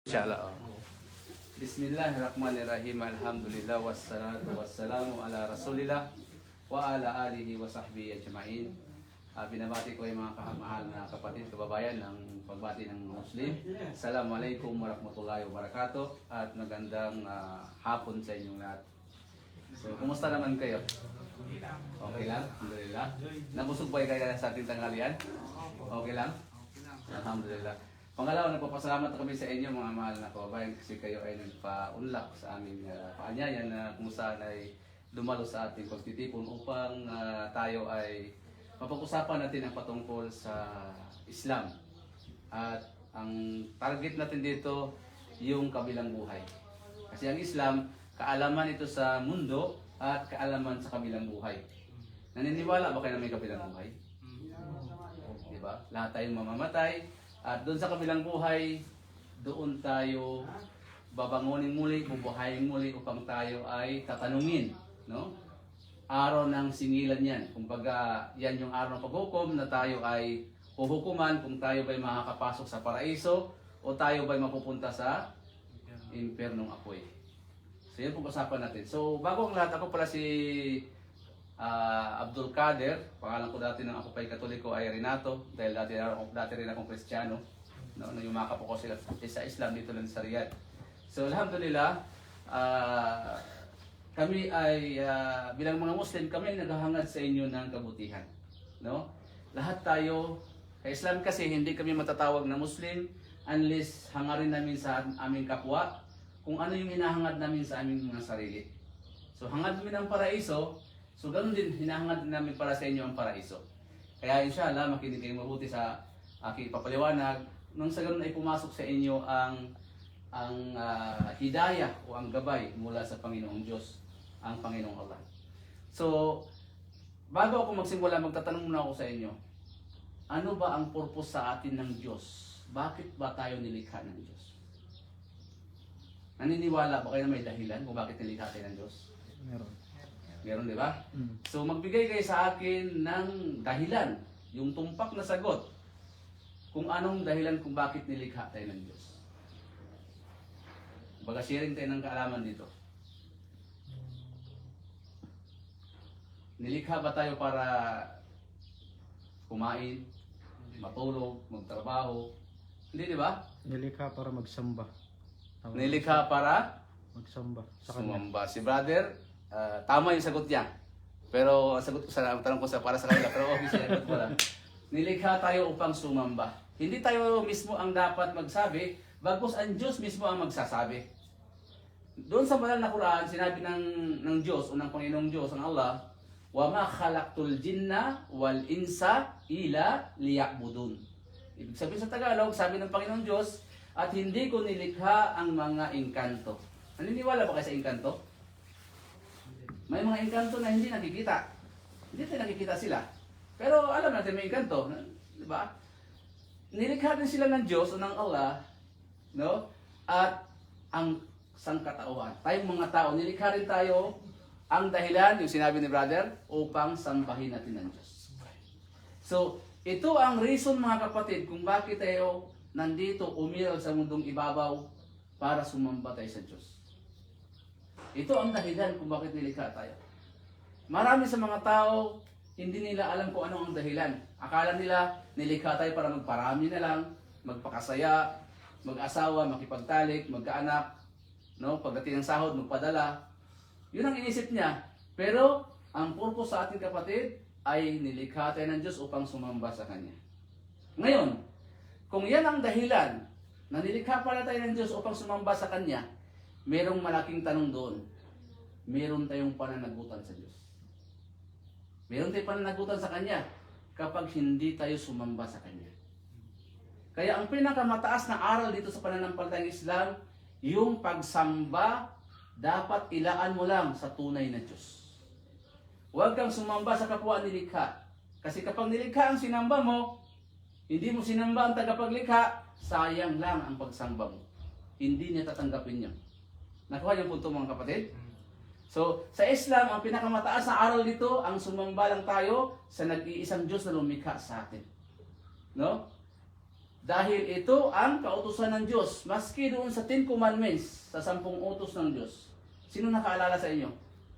Inshallah. Bismillahirrahmanirrahim. Alhamdulillah wassalatu wassalamu ala Rasulillah wa ala alihi wa sahbihi ajma'in. Binabati ko yung mga mahal na kapatid, kababayan ng pagbati ng Muslim. Assalamualaikum warahmatullahi wabarakatuh at magandang hapon sa inyong lahat. So, kumusta naman kayo? Okay lang? Alhamdulillah. Nabusog ba kayo sa ating tanghalian? Okay lang? Alhamdulillah. Pangalawa, nagpapasalamat kami sa inyo mga mahal na kababayan kasi kayo ay nagpa-unlock sa aming paanyaya na kung saan ay dumalo sa ating pagtitipon upang tayo ay mapag-usapan natin ang patungkol sa Islam. At ang target natin dito, yung kabilang buhay. Kasi ang Islam, kaalaman ito sa mundo at kaalaman sa kabilang buhay. Naniniwala ba kayo na may kabilang buhay? Diba? Lahat tayong mamamatay. At doon sa kabilang buhay, doon tayo babangonin muli, bubuhayin muli upang tayo ay tatanungin. No? Araw ng singilan yan. Kumbaga, yan yung araw ng paghukom na tayo ay huhukuman kung tayo ba'y makakapasok sa paraiso o tayo ba'y mapupunta sa impernong apoy. So yan po usapan natin. So bago ang lahat, ako pala si Abdul Kader, pangalan ko dati ng ako pa'y Katoliko ay Renato dahil dati rin akong Kristiyano, no, yumakap ako sila sa Islam dito lang sa Riyadh. So alhamdulillah, kami ay bilang mga Muslim, kami ay naghahangad sa inyo ng kabutihan, no? Lahat tayo sa Islam kasi hindi kami matatawag na Muslim unless hangarin namin sa aming kapwa kung ano yung hinahangad namin sa aming mga sarili. So hangad kami ng paraiso. So ganoon din, hinahangad namin para sa inyo ang paraiso. Kaya inshallah, makinig kayo mabuti sa aking papaliwanag. Nang sa ganoon ay pumasok sa inyo ang hidayah o ang gabay mula sa Panginoong Diyos, ang Panginoong Allah. So, bago ako magsimula, magtatanong muna ako sa inyo. Ano ba ang purpose sa atin ng Diyos? Bakit ba tayo nilikha ng Diyos? Naniniwala ba kayo na may dahilan kung bakit nilikha tayo ng Diyos? Meron, di ba? So magbigay kayo sa akin ng dahilan, yung tumpak na sagot, kung anong dahilan kung bakit nilikha tayo ng Diyos. Baga sharing tayo ng kaalaman dito. Nilikha ba tayo para kumain, matulog, magtrabaho? Hindi, di ba? Nilikha para magsamba. Nilikha para magsamba sa kanya. sumamba. Si brother, tama yung sagot niya. Pero ang sagot ko ang tanong ko para sa kanila, pero obviously sagot ko lang. Nilikha tayo upang sumamba. Hindi tayo mismo ang dapat magsabi, bagkus ang Diyos mismo ang magsasabi. Doon sa banal na Quran, sinabi ng Diyos o ng Panginoong Diyos, ang Allah, "Wa ma khalaqtul jinna wal insa ila liya'budun." Ibig sabihin sa Tagalog, sabi ng Panginoong Diyos, at hindi ko nilikha ang mga engkanto. Naniniwala ba kayo sa engkanto? May mga engkanto na hindi nakikita. Hindi tayo nakikita sila. Pero alam natin may engkanto, di ba? Nilikha din sila ng Diyos o ng Allah, no? At ang sangkatauhan. Tayong mga tao, nilikha rin tayo ang dahilan, yung sinabi ni brother, upang sambahin natin ng Diyos. So, ito ang reason mga kapatid kung bakit tayo nandito umiral sa mundong ibabaw para sumamba tayo sa Diyos. Ito ang dahilan kung bakit nilikha tayo. Marami sa mga tao, hindi nila alam kung ano ang dahilan. Akala nila, nilikha tayo para magparami na lang, magpakasaya, mag-asawa, makipagtalik, magkaanak, no? Pagdating ng sahod, magpadala. Yun ang inisip niya. Pero, ang purpose sa ating kapatid ay nilikha tayo ng Diyos upang sumamba sa Kanya. Ngayon, kung yan ang dahilan na nilikha pala tayo ng Diyos upang sumamba sa Kanya, merong malaking tanong doon. Meron tayong pananagutan sa Diyos. Meron tayong pananagutan sa Kanya kapag hindi tayo sumamba sa Kanya. Kaya ang pinakamataas na aral dito sa pananampalatayang Islam, yung pagsamba, dapat ilaan mo lang sa tunay na Diyos. Huwag kang sumamba sa kapwa nilikha. Kasi kapag nilikha ang sinamba mo, hindi mo sinamba ang tagapaglikha, sayang lang ang pagsamba mo. Hindi niya tatanggapin niya. Nakuha yung punto mga kapatid? So, sa Islam, ang pinakamataas na aral dito, ang sumamba lang tayo sa nag-iisang Diyos na lumikha sa atin. No? Dahil ito ang kautusan ng Diyos. Maski doon sa 10 Commandments, sa 10 utos ng Diyos. Sino nakaalala sa inyo?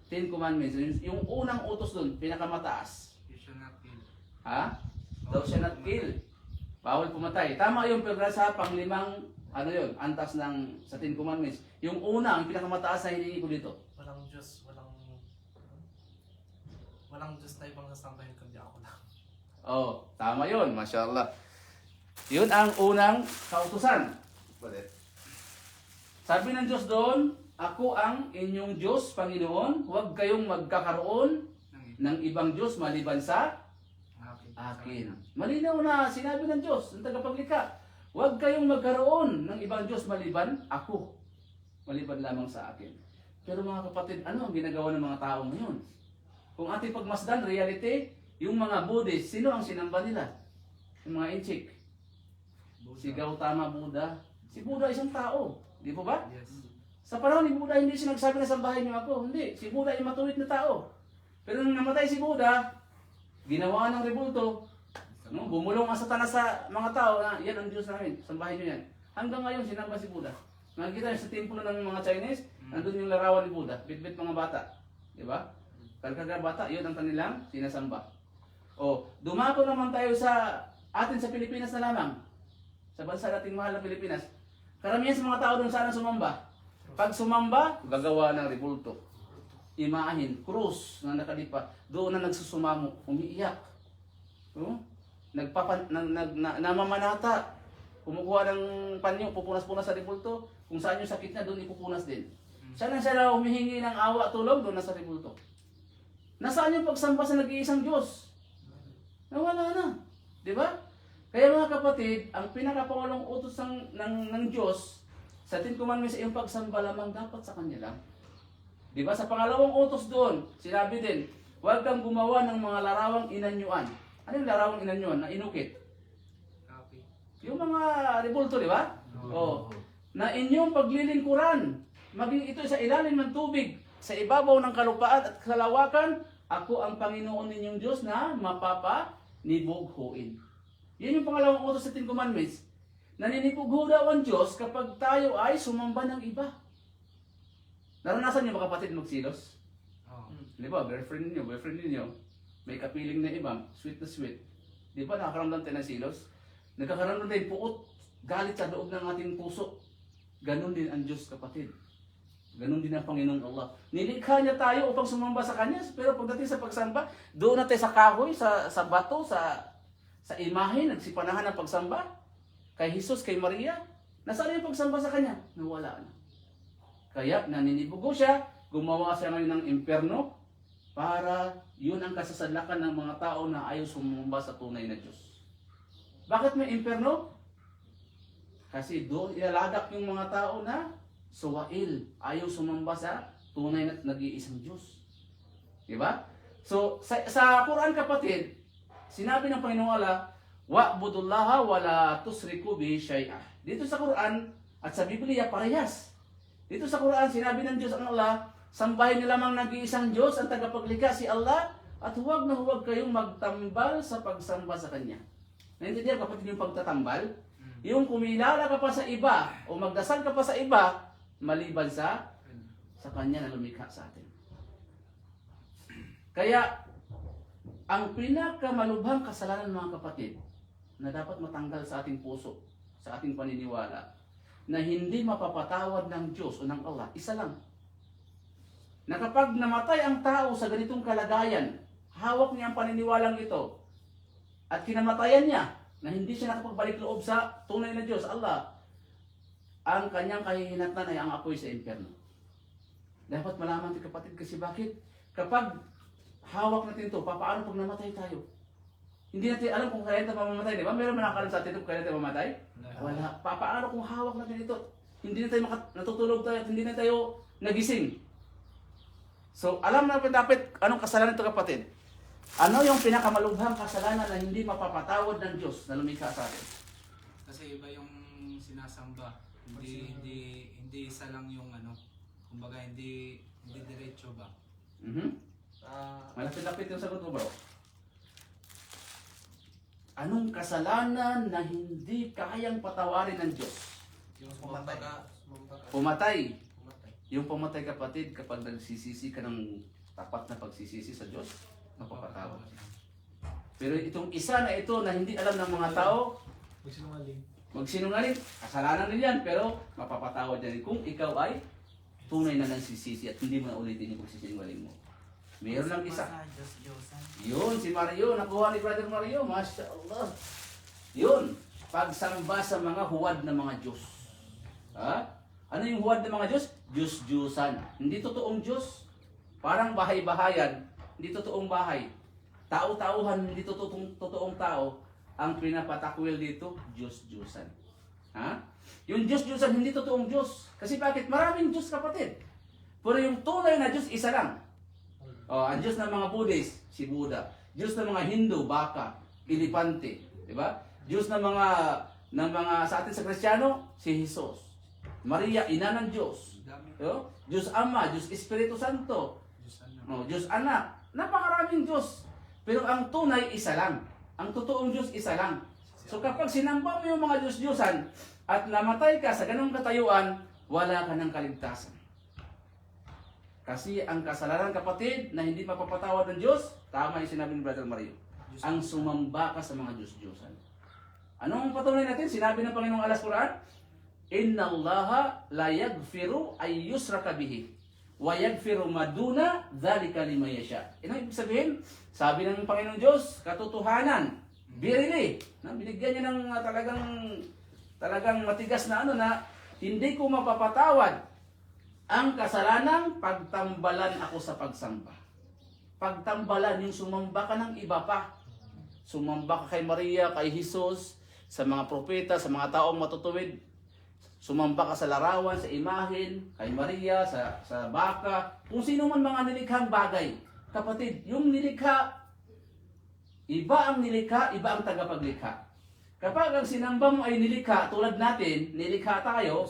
10 Commandments. Yung unang utos doon, pinakamataas. You shall not kill. Ha? Thou shalt not kill. Bawal pumatay. Tama yung pero sa panglimang, ano yun, antas ng sa 10 Commandments. Yung una, ang pinakamataas na hiningi ko dito. Walang Diyos, walang Diyos na ibang sasambahin kundi ako lang. Oh, tama yun. Mashallah. Yun ang unang kautusan. Sabi ng Diyos doon, ako ang inyong Diyos, Panginoon. Huwag kayong magkakaroon ng ibang Diyos maliban sa akin. Malinaw na sinabi ng Diyos, ng tagapaglikha. Huwag kayong magkaroon ng ibang Diyos maliban ako. Maliban lamang sa akin. Pero mga kapatid, ano ang ginagawa ng mga tao ngayon? Kung ating pagmasdan, reality, yung mga Buddhist, sino ang sinamba nila? Yung mga Inchik. Si Gautama Buddha. Si Buddha isang tao. Di po ba? Yes. Sa panahon ni Buddha, hindi siya nagsabi na sambahin niyo ako. Hindi. Si Buddha ay matuwid na tao. Pero nung namatay si Buddha, ginawa ng rebulto. No? Bumulong ang Satanas sa mga tao na yan ang Diyos namin. Sambahin niyo yan. Hanggang ngayon, sinamba si Buddha. Nakikita niyo sa templo ng mga Chinese, nandun yung larawan ni Buddha. Bit-bit mga bata. Di ba? Karkarga bata, yun ang kanilang sinasamba. O, dumako naman tayo sa atin sa Pilipinas na lamang. Sa bansa nating mahal na Pilipinas. Karamihan sa mga tao doon sana sumamba. Pag sumamba, gagawa ng rebulto. Imahin, krus na nakalipa. Doon na nagsusumamo, umiiyak. Namamanata. Kumukuha ng panyo, pupunas-punas sa rebulto. Kung saan yung sakit niya, doon ipupunas din. Siya na humihingi ng awa at tulong, doon na sa rebulto. Nasaan yung pagsamba sa nag-iisang Diyos? Nawala na. Di ba? Kaya mga kapatid, ang pinakapangulong utos ng Diyos sa 10 Commandments ay yung pagsamba lamang dapat sa Kanya lang. Di ba? Sa pangalawang utos doon, sinabi din, huwag kang gumawa ng mga larawang inanyuan. Ano yung larawang inanyuan? Na inukit. Copy. Yung mga rebulto, di ba? Oh. Na inyong paglilingkuran, maging ito sa ilalim ng tubig, sa ibabaw ng kalupaan at kalawakan, ako ang Panginoon ninyong Diyos na mapapanibughuin. Yan yung pangalawang utos sa 10 Commandments. Naninibugho daw ang Diyos kapag tayo ay sumamba ng iba. Naranasan niyo ba kapatid magsilos? Oh. Di ba, boyfriend ninyo, may kapiling na iba, sweet na sweet. Di ba, nakakaramdam tayo ng silos? Nagkakaroon tayo puot, galit sa loob ng ating puso. Ganon din ang Diyos, kapatid. Ganon din ang Panginoong Allah. Nilikha niya tayo upang sumamba sa Kanya, pero pagdating sa pagsamba, doon na tayo sa kahoy, sa bato, sa imahe, nagsipanahan ng pagsamba. Kay Jesus, kay Maria, nasaan yung pagsamba sa Kanya? Nawala na. Kaya naninibugo siya, gumawa siya ngayon ng impyerno, para yun ang kasasadlakan ng mga tao na ayaw sumamba sa tunay na Diyos. Bakit may impyerno? Kasi doon ilalagak yung mga tao na suwail, ayaw sumamba sa tunay na nag-iisang Diyos. Diba? So, sa Quran kapatid, sinabi ng Panginoong Allah, wa'budullaha wa la tusriku bihi syai'ah. Dito sa Quran at sa Biblia parehas. Dito sa Quran sinabi ng Diyos ang Allah, sambahin niyo lamang nag-iisang Diyos ang tagapaglikha si Allah at huwag na huwag kayong magtambal sa pagsamba sa Kanya. Naintindihan kapatid yung pagtatambal? Yung kumilala ka pa sa iba o magdasal ka pa sa iba maliban sa Kanya na lumikha sa atin. Kaya ang pinakamalubhang kasalanan mga kapatid na dapat matanggal sa ating puso, sa ating paniniwala, na hindi mapapatawad ng Diyos o ng Allah, isa lang. Na kapag namatay ang tao sa ganitong kalagayan, hawak niya ang paniniwalang ito, at kinamatayan niya, na hindi siya nakapagbalik loob sa tunay na Diyos, Allah, ang kanyang kahihinatnan ay ang apoy sa impyerno. Dapat malaman natin kapatid kasi bakit? Kapag hawak natin ito, paano pag namatay tayo? Hindi natin alam kung kailan tayo mamamatay, di ba? Meron manakalam sa atin kung kailan tayo mamamatay? Wala. Paano kung hawak natin ito? Hindi na tayo natutulog tayo, hindi na tayo nagising. So, alam natin dapat anong kasalanan ito kapatid? Ano yung pinakamalubhang kasalanan na hindi mapapatawad ng Diyos na lumikha sa atin? Kasi iba yung sinasamba. Hindi isa lang yung kumbaga hindi diretso ba? Malapit-lapit yung sagot mo bro. Anong kasalanan na hindi kayang patawarin ng Diyos? Yung Pumatay. Pumatay. Yung pumatay, kapatid, kapag nagsisisi ka ng tapat na pagsisisi sa Diyos, mapapatawad. Pero itong isa na ito na hindi alam ng mga tao, magsinungaling, kasalanan din yan, pero mapapatawad yan kung ikaw ay tunay na nagsisisi at hindi mo na ulitin yung pagsisinungaling mo. Mayroon lang isa. Yun, si Mario, nakuha ni Brother Mario, Masya Allah. Yun, pagsamba sa mga huwad na mga Diyos. Ha? Ano yung huwad ng mga Diyos? Diyos-Diyusan. Hindi totoong Diyos. Parang bahay-bahayan, hindi totoong bahay. Tao-tauhan, hindi totoong tao. Ang pinapatakwil dito, Diyos-Diyusan. Ha? Yung Diyos-Diyusan, hindi totoong Diyos. Kasi bakit? Maraming Diyos, kapatid. Pero yung tunay na Diyos, isa lang. Ang Diyos ng mga Buddhist, si Buddha. Diyos ng mga Hindu, baka, elepante, di ba? Diyos ng mga sa atin sa Kristiyano, si Jesus. Maria, ina ng Diyos. Diyos Ama, Diyos Espiritu Santo, Diyos Anak. Napakaraming Diyos. Pero ang tunay, isa lang. Ang totoong Diyos, isa lang. So kapag sinamba mo yung mga Diyos-Diyosan at namatay ka sa ganung katayuan, wala ka ng kaligtasan. Kasi ang kasalanan, kapatid, na hindi mapapatawad ng Diyos, tama yung sinabi ni Brother Mario, ang sumamba ka sa mga Diyos-Diyosan. Anong patunay natin? Sinabi ng Panginoong alas Quran, Inna Allaha la yagfiru ay yusraka bihi wa yagfiru maduna dhalika liman yasha. Ano ibig sabihin? Sabi ng Panginoong Diyos, katotohanan, birili, na binigyan niya ng talagang matigas na na hindi ko mapapatawad ang kasalanang pagtambalan ako sa pagsamba. Pagtambalan, yung sumamba ka ng iba pa. Sumamba ka kay Maria, kay Jesus, sa mga propeta, sa mga taong matutuwid. Sumamba ka sa larawan, sa imahin, kay Maria, sa baka, kung sino man mga nilikhang bagay. Kapatid, yung nilikha, iba ang nilikha, iba ang tagapaglikha. Kapag ang sinamba mo ay nilikha, tulad natin, nilikha tayo,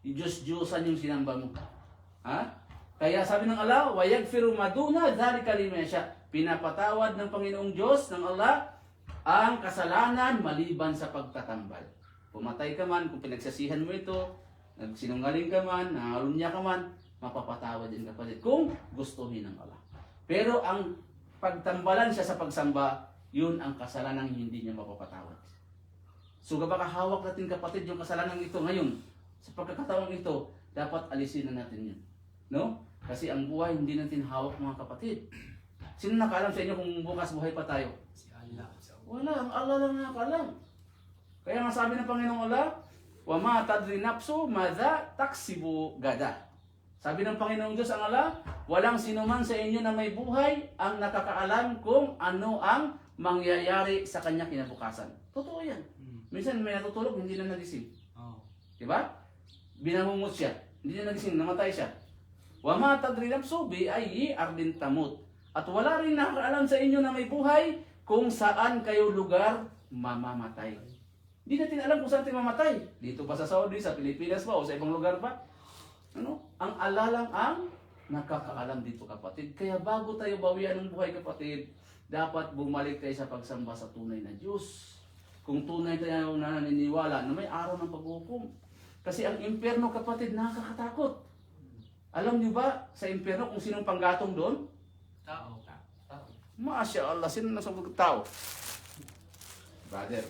Diyos-Diyosan yung sinamba mo. Ha? Kaya sabi ng Allah, وَيَغْفِرُ مَدُونَ ذَلِكَ لِمَنْ يَشَاءُ. Pinapatawad ng Panginoong Diyos, ng Allah, ang kasalanan maliban sa pagtatambal. Pumatay ka man, kung pinagsasihan mo ito, nagsinungaling ka man, nangarunya ka man, mapapatawad din kapatid kung gustuhin ng Allah. Pero ang pagtambalan siya sa pagsamba, yun ang kasalanan hindi niya mapapatawad. So kapag hawak natin, kapatid, yung kasalanan ito ngayon, sa pagkakataong ito, dapat alisin na natin yun. No? Kasi ang buhay hindi natin hawak, mga kapatid. Sino nakaalam sa inyo kung bukas buhay pa tayo? Si Allah. Wala, ang Allah lang nakaalam. Kaya nga sabi ng Panginoong Allah, وَمَا تَدْرِ نَفْسُ مَذَا تَكْسِبُ غَدًا. Sabi ng Panginoong Diyos, ang Allah, walang sinuman sa inyo na may buhay ang nakakaalam kung ano ang mangyayari sa kanya kinabukasan. Totoo yan. Minsan may natutulog, hindi na nagising. Diba? Binangungot siya, hindi na nagising, namatay siya. وَمَا تَدْرِ نَفْسُ بِأَيِّ أَرْضٍ تَمُوتُ. At wala rin nakakaalam sa inyo na may buhay kung saan kayo lugar mamamatay. Hindi natin alam kung saan tayo mamatay. Dito pa sa Saudi, sa Pilipinas pa, o sa ibang lugar pa. Ano? Ang Allah lang ang nakakaalam dito, kapatid. Kaya bago tayo bawian ng buhay, kapatid, dapat bumalik tayo sa pagsamba sa tunay na Diyos. Kung tunay tayo na naniniwala na may araw ng paghukom. Kasi ang impyerno, kapatid, nakakatakot. Alam niyo ba sa impyerno kung sinong panggatong doon? Tao. Masya Allah, sino nasa tao? Brother,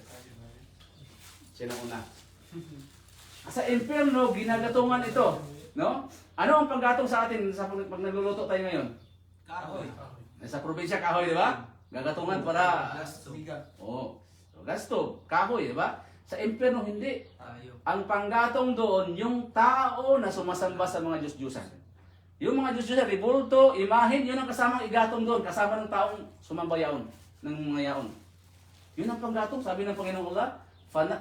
sino una? Sa impyerno, ginagatungan ito. No? Ano ang panggatong sa atin sa pag nagluluto tayo ngayon? Kahoy. Sa probinsya, kahoy, di ba? Gagatungan para... Gasto. Oo. Gasto, kahoy, di ba? Sa impyerno, hindi. Tayo. Ang panggatong doon, yung tao na sumasamba sa mga Diyos-Diyosan. Yung mga Diyos-Diyosan, ribulto, imahin, yun ang kasamang igatong doon, kasama ng taong sumamba yaon, ng mga yaon. Yun ang panggatong, sabi ng Panginoong Allah,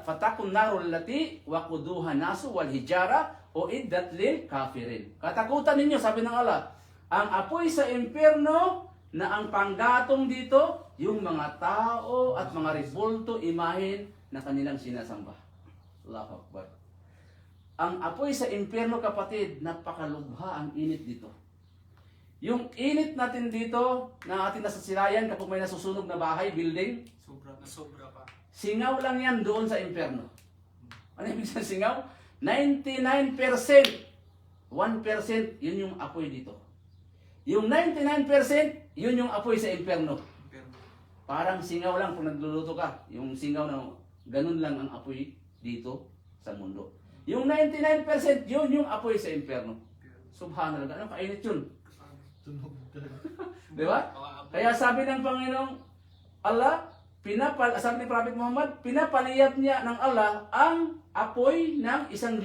fatakun narul lati waquduha nasu wal hijara o iddat lil kafirin. Katakutan ninyo, sabi ng Allah, ang apoy sa impyerno na ang panggatong dito, yung mga tao at mga ribulto, imahin na kanilang sinasamba. Allahu Akbar. Ang apoy sa impyerno, kapatid, napakalubha ang init dito. Yung init natin dito na ating nasasirayan kapag may nasusunog na bahay, building, Sobra pa. singaw lang yan doon sa impyerno. Ano ibig sabihin singaw? 99%, 1% yun yung apoy dito. Yung 99%, yun yung apoy sa impyerno. Pero, Parang singaw lang kung nagluluto ka. Yung singaw na ganun lang ang apoy dito sa mundo. Yung 99%, yun yung apoy sa impyerno. Subhanallah, ano kainit yun? Di ba? Kaya sabi ng Panginoong Allah, sabi ni Prophet Muhammad, pinapaliyab niya ng Allah ang apoy ng 1,000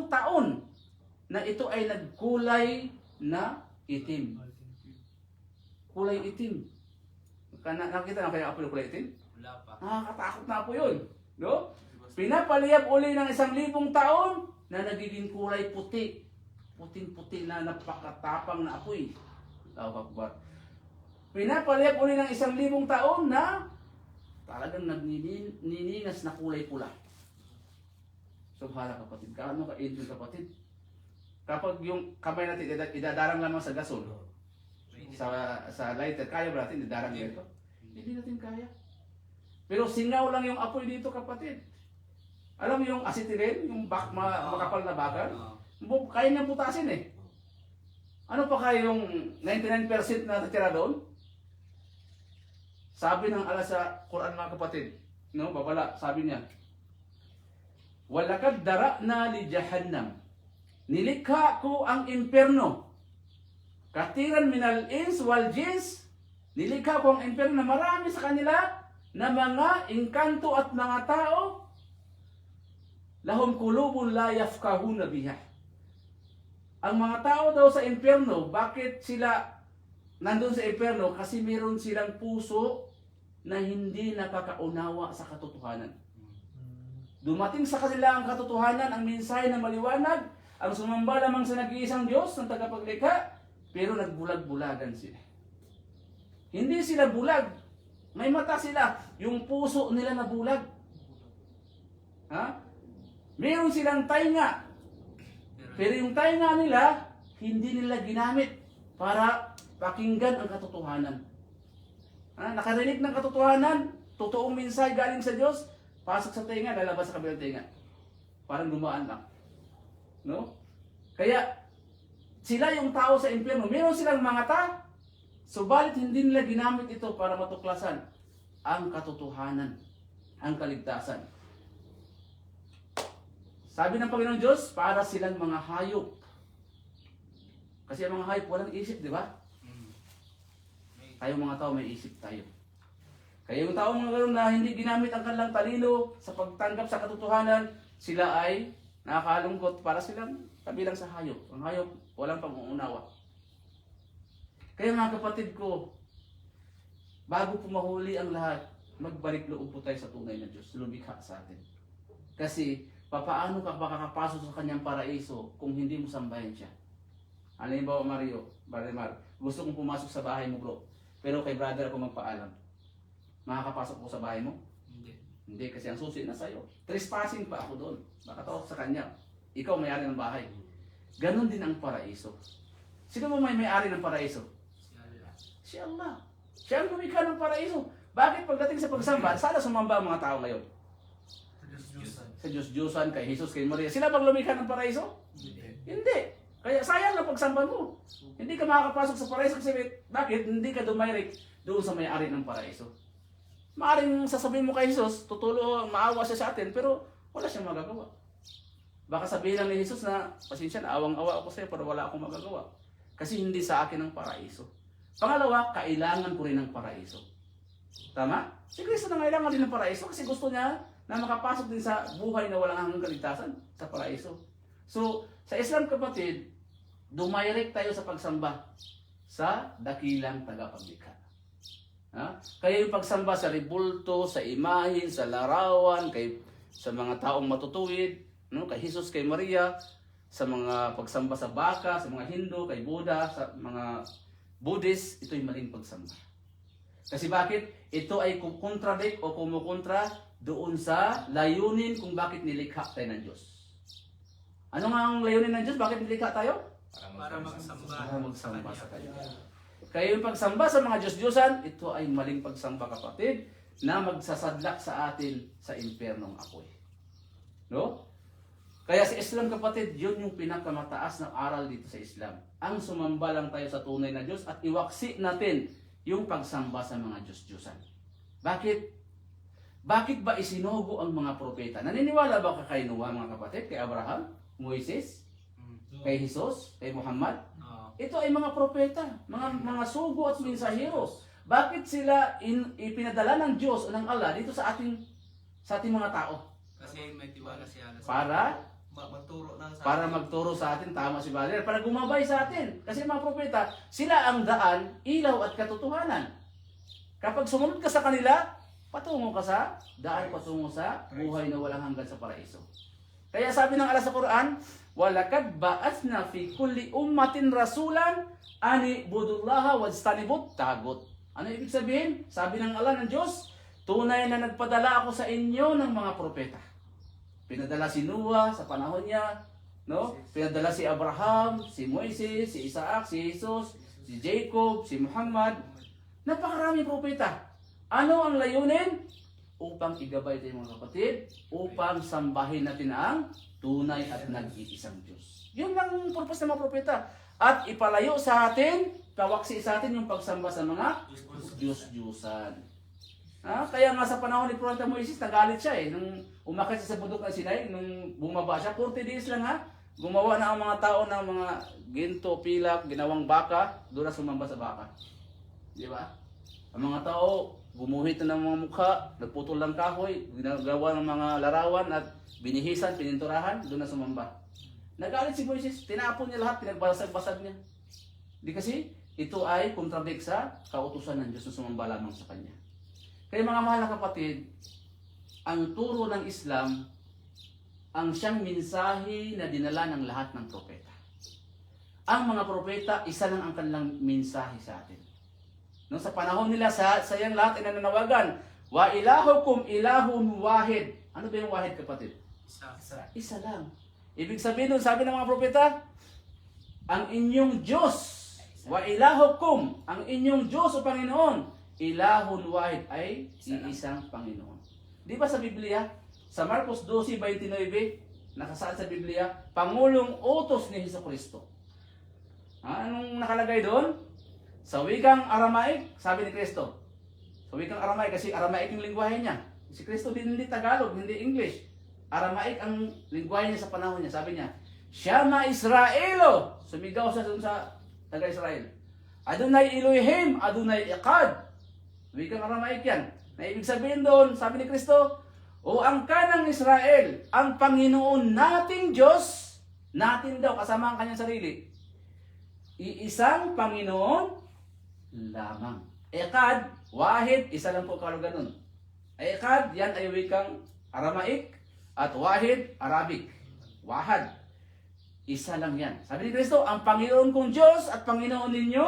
taon na ito ay nagkulay na itim. Kulay itim. Nakita na kaya apoy na kulay itim? wala pa. Nakakatakot na apoy yun. No? Pinapaliyab uli ng 1,000 taon na nagiging kulay puti. Puting-puti na napakatapang na apoy. Allahu Akbar. Pinapaliyab uli ng 1,000 taon na talagang nagniningas na kulay pula. Subhanallah kapatid. Kaano ka-enjoy kapatid? Kapag yung kamay natin idadarang lamang sa gasol, sa lighter, kaya ba natin idadarang dito? Hindi natin kaya. Pero singaw lang yung apoy dito kapatid. Alam mo yung acetylene, yung makapal na bakal? Kaya niyang putasin eh. Ano pa kaya yung 99% na natira doon? Sabi ng Allah sa Quran mga kapatid, no, babala, sabi niya, "Walakad dara'na li jahannam." Nilikha ko ang impyerno. Katiran minal ins wal jins. Nilikha ko ang impyerno na marami sa kanila na mga engkanto at mga tao. Lahum kulubun la yafkahuna biha. Ang mga tao daw sa impyerno, bakit sila nandun sa impyerno? Kasi meron silang puso na hindi nakakaunawa sa katotohanan. Dumating sa kanila ang katotohanan, ang mensahe na maliwanag, ang sumamba lamang sa nag-iisang Diyos ng tagapaglikha, pero nagbulag-bulagan sila. Hindi sila bulag. May mata sila. Yung puso nila nabulag. Ha? Meron silang tainga. Pero yung tainga nila, hindi nila ginamit para pakinggan ang katotohanan. Nakarinig ng katotohanan, totoong mensahe galing sa Diyos, pasok sa tenga, lalabas sa kabilang tenga. Parang gumaan lang. No? Kaya, sila yung tao sa impyerno, meron silang mga mata, subalit hindi nila ginamit ito para matuklasan ang katotohanan, ang kaligtasan. Sabi ng Panginoon Diyos, para silang mga hayop. Kasi ang mga hayop walang isip, di ba? Tayo mga tao may isip tayo. Kaya yung tao mga ganoon na hindi ginamit ang kanilang talino sa pagtanggap sa katotohanan, sila ay nakakalungkot para silang kabilang sa hayop. Ang hayop, walang pang-uunawa. Kaya mga kapatid ko, bago po mahuli ang lahat, magbalik loob po tayo sa tunay na Diyos, lumikha sa atin. Kasi, papaano ka makakapasok sa kanyang paraiso kung hindi mo sambahin siya? Halimbawa, Marimar, gusto kong pumasok sa bahay mo, bro. Pero kay brother ako magpaalam. Makakapasok ko sa bahay mo? Hindi. Hindi, kasi ang susi na sa'yo. Trespassing pa ako doon. Nakatawag sa kanya. Ikaw may-ari ng bahay. Ganon din ang paraiso. Sino mo may-ari ng paraiso? Si Allah. Siya ang lumikha ng paraiso. Bakit pagdating sa pagsamba, sana sumamba ang mga tao ngayon? Sa Diyos-Diyosan, kay Jesus, kay Maria. Sila bang lumikha ng paraiso? Hindi. Kaya sayang ang pagsamba mo. Hindi ka makakapasok sa paraiso kasi bakit? Hindi ka dumayrik doon sa may-ari ng paraiso. Maaring sasabihin mo kay Jesus, maawa siya sa atin, pero wala siyang magagawa. Baka sabihin lang ni Jesus na, pasensya na, awang-awa ako sa'yo, pero wala akong magagawa. Kasi hindi sa akin ang paraiso. Pangalawa, kailangan ko rin ng paraiso. Tama? Si Kristo na kailangan din ng paraiso kasi gusto niya na makapasok din sa buhay na walang hanggang kaligtasan sa paraiso. So, sa Islam kapatid, dumayrik tayo sa pagsamba sa dakilang tagapaglikha. Kaya yung pagsamba sa ribulto, sa imahin, sa larawan, sa mga taong matutuwid, no? Kay Jesus, kay Maria, sa mga pagsamba sa baka, sa mga Hindu, kay Buddha, sa mga Buddhist, ito'y maling pagsamba. Kasi bakit? Ito ay contradict o kumukontra doon sa layunin kung bakit nilikha tayo ng Diyos. Ano nga ang layunin ng Diyos? Bakit nilikha tayo? Para magsamba. Para magsamba sa Kanya. Kaya yung pagsamba sa mga Diyos-Diyosan, ito ay maling pagsamba, kapatid, na magsasadlak sa atin sa impyernong apoy. No? Kaya sa Islam, kapatid, yun yung pinakamataas na aral dito sa Islam. Ang sumamba lang tayo sa tunay na Diyos at iwaksi natin yung pagsamba sa mga Diyos-Diyosan. Bakit? Bakit ba isinugo ang mga propeta? Naniniwala ba ka kay Noah, mga kapatid? Kay Abraham? Moises? Kay Jesus? Kay Muhammad? Ito ay mga propeta, mga sugo at mensahero. Bakit sila ipinadala ng Diyos o ng Allah dito sa ating mga tao? Kasi may tiwala siya. Para magturo magturo sa atin, tama si Valer, para gumabay sa atin. Kasi mga propeta, sila ang daan, ilaw at katotohanan. Kapag sumunod ka sa kanila, patungo ka sa daan, patungo sa buhay na walang hanggan sa paraiso. Kaya sabi ng Allah sa Quran, "Walakad ba'athna fi kulli ummatin rasulan ani budullaha wajtanibut tagut." Ano ibig sabihin? Sabi ng Allah ng Diyos, tunay na nagpadala ako sa inyo ng mga propeta. Pinadala si Noah sa panahon niya, no? Pinadala si Abraham, si Moises, si Isaac, si Jesus, si Jacob, si Muhammad. Napakaraming propeta. Ano ang layunin? Upang igabay tayo, mga kapatid, upang sambahin natin ang tunay at nag-iisang Diyos. Yun lang ang purpose ng mga propeta. At ipalayo sa atin, kawaksi sa atin yung pagsamba sa mga Diyos-Diyusan. Kaya nga sa panahon ni Propeta Moises, nagalit siya nung umakyat siya sa bundok ng Sinai, nung bumaba siya, 40 days lang gumawa na ang mga tao ng mga ginto, pilak, ginawang baka, doon na sumamba sa baka. Di ba? Ang mga tao, gumuhit na ng mga mukha, nagputol ng kahoy, ginagawa ng mga larawan at binihisan, pininturahan, doon na sumamba. Nagalit si Moises, tinapon niya lahat, pinagbasag-basag niya. Di kasi, ito ay kontradik sa kautusan ng Diyos na sumamba lamang sa Kanya. Kaya mga mahal na kapatid, ang turo ng Islam, ang siyang mensahe na dinala ng lahat ng propeta. Ang mga propeta, isa lang ang kanilang mensahe sa atin. No, sa panahon nila, sayang lahat ay nananawagan, "Wa ilahukum ilahun wahid." Ano ba yung wahid, kapatid? Isa lang. Ibig sabihin nun, sabi ng mga propeta, ang inyong Diyos, wa ilahukum, ang inyong Diyos o Panginoon, ilahun wahid ay iisang Panginoon. Di ba sa Biblia, sa Marcos 12:29, nakasaad sa Biblia, Pangulong utos ni Jesucristo. Anong nakalagay doon? Sa wikang Aramaic, sabi ni Kristo. Sa wikang Aramaic, kasi Aramaic yung lingwahe niya. Si Kristo hindi Tagalog, hindi English. Aramaic ang lingwahe niya sa panahon niya. Sabi niya, "Shama Israelo." Sumigaw siya doon sa taga-Israel. "Adonai Elohim, Adonai Echad." Wikang Aramaic yan. Na ibig sabihin doon, sabi ni Kristo, "O ang kanang Israel, ang Panginoon nating Diyos," natin daw, kasama ang kanyang sarili, "iisang Panginoon lamang." Echad, wahid, isa lang po kalugan nun. Echad, yan ay wikang Aramaic, at wahid, Arabic. Wahad. Isa lang yan. Sabi ni Kristo, ang Panginoon kong Diyos at Panginoon ninyo,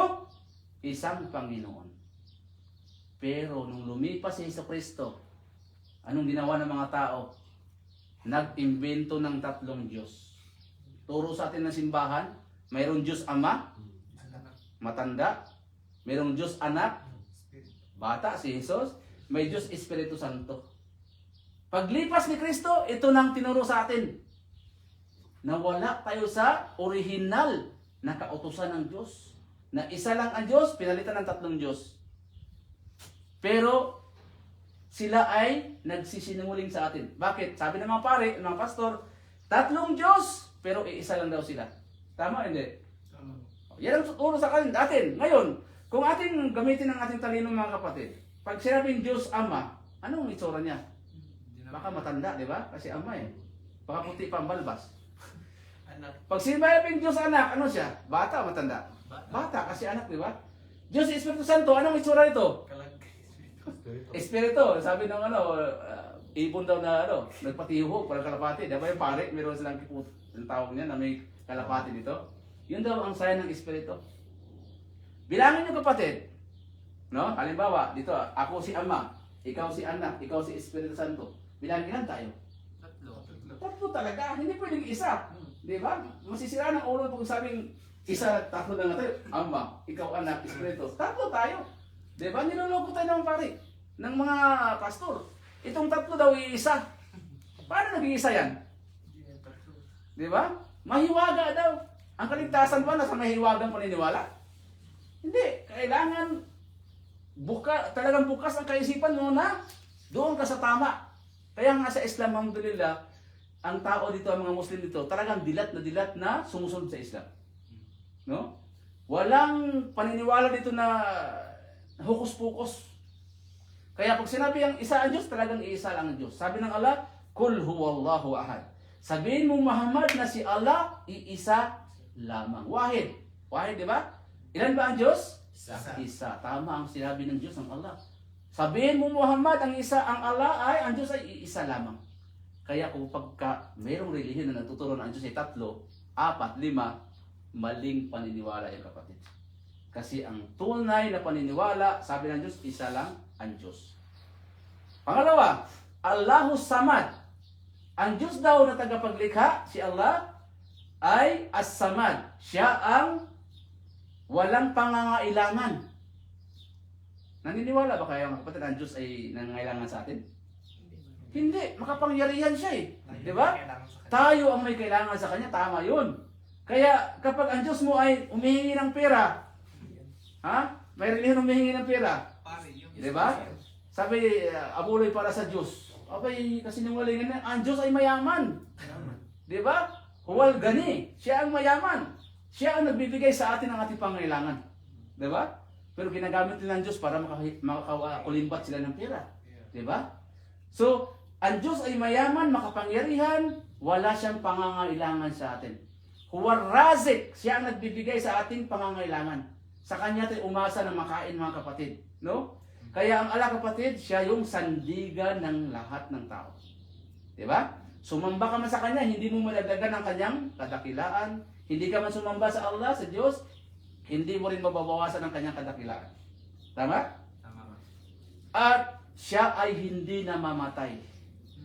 isang Panginoon. Pero nung lumipas si Jesucristo, anong ginawa ng mga tao? Nag-imbento ng tatlong Diyos. Turo sa atin ng simbahan, mayroong Diyos Ama, matanda, mayroong Diyos Anak, bata, si Jesus, may Diyos Espiritu Santo. Paglipas ni Kristo, ito nang tinuro sa atin. Nawala tayo sa orihinal na kautusan ng Diyos. Na isa lang ang Diyos, pinalitan ng tatlong Diyos. Pero sila ay nagsisinungaling sa atin. Bakit? Sabi ng mga pare, ng mga pastor, tatlong Diyos, pero iisa lang daw sila. Tama hindi? Yan ang tuturo sa atin. Ngayon, kung ating gamitin ang ating talino, mga kapatid, pag sinabing Diyos Ama, anong itsura niya? Baka matanda, di ba? Kasi Ama Baka puti pa ang balbas. Pag sinabing Diyos Anak, ano siya? Bata, matanda? Bata, kasi anak, di ba? Diyos Espiritu Santo, anong itsura nito? Espiritu, sabi ng ibon daw na nagpatihog, parang kalapati. Di ba yung pare, meron silang ang tawag niya na may kalapati dito? Yun daw ang sign ng Espiritu. Bilangin niyo, kapatid. No? Halimbawa, dito, ako si Ama, ikaw si Anak, ikaw si Espiritu Santo. Bilangin lang tayo. Tatlo talaga, hindi pwedeng isa. Di ba? Masisira ng ulo kung sabing Isa, tatlo na nga tayo. Ama, ikaw anak, espiritu. Tatlo tayo. Di ba? Niloloko tayo ng pari, ng mga pastor. Itong tatlo daw iisa. Paano nag-iisa yan? Di ba? Mahiwaga daw. Ang kaligtasan ba nasa mahiwagang paniniwala? Hindi. Kailangan talagang bukas ang kaisipan mo na doon ka sa tama. Kaya nga sa Islam, alhamdulillah, ang tao dito, ang mga Muslim dito, talagang dilat na sumusunod sa Islam. No? Walang paniniwala dito na hukus-pukus. Kaya pag sinabi ang isa ang Diyos, talagang iisa lang ang Diyos. Sabi ng Allah, Kul huwallahu ahad. Sabihin mo Muhammad na si Allah, iisa lamang. Wahid. Wahid, di ba? Ilan ba ang Diyos? Isa. Tama ang sinabi ng Diyos, ang Allah. Sabihin mo Muhammad, ang Allah ay, ang Diyos ay iisa lamang. Kaya kung pagka mayroong relihiyon na nagtuturo na ang Diyos ay 3, 4, 5, maling paniniwala yung kapatid. Kasi ang tunay na paniniwala, sabi ng Diyos, isa lang ang Diyos. Pangalawa, Allahus Samad. Ang Diyos daw na tagapaglikha, si Allah, ay As-Samad. Siya ang walang pangangailangan. Naniniwala ba kayo mga kapatid, ang Diyos ay nangangailangan sa atin? Hindi. Makapangyarihan siya eh. Di ba? Tayo ang may kailangan sa Kanya, tama yun. Kaya kapag ang Diyos mo ay humihingi ng pera, may relihiyon humihingi ng pera, di ba? Sabi, abuloy para sa Diyos. Abay, kasi nungalingan na, ang Diyos ay mayaman. Di ba? Huwal gani. Siya ang mayaman. Siya ang nagbibigay sa atin ng ating pangailangan. Di ba? Pero ginagamit nila ng Diyos para makakulimbat sila ng pera. Di ba? So, ang Diyos ay mayaman, makapangyarihan, wala siyang pangangailangan sa atin. Huwal razik, siya ang nagbibigay sa ating pangangailangan. Sa Kanya tayo umasa na makain mga kapatid. No? Kaya ang Allah kapatid, siya yung sandigan ng lahat ng tao. Diba? Sumamba ka man sa Kanya, hindi mo madagdagan ang Kanyang kadakilaan. Hindi ka man sumamba sa Allah, sa Diyos, hindi mo rin mababawasan ang Kanyang kadakilaan. Tama? Tama. At siya ay hindi namamatay.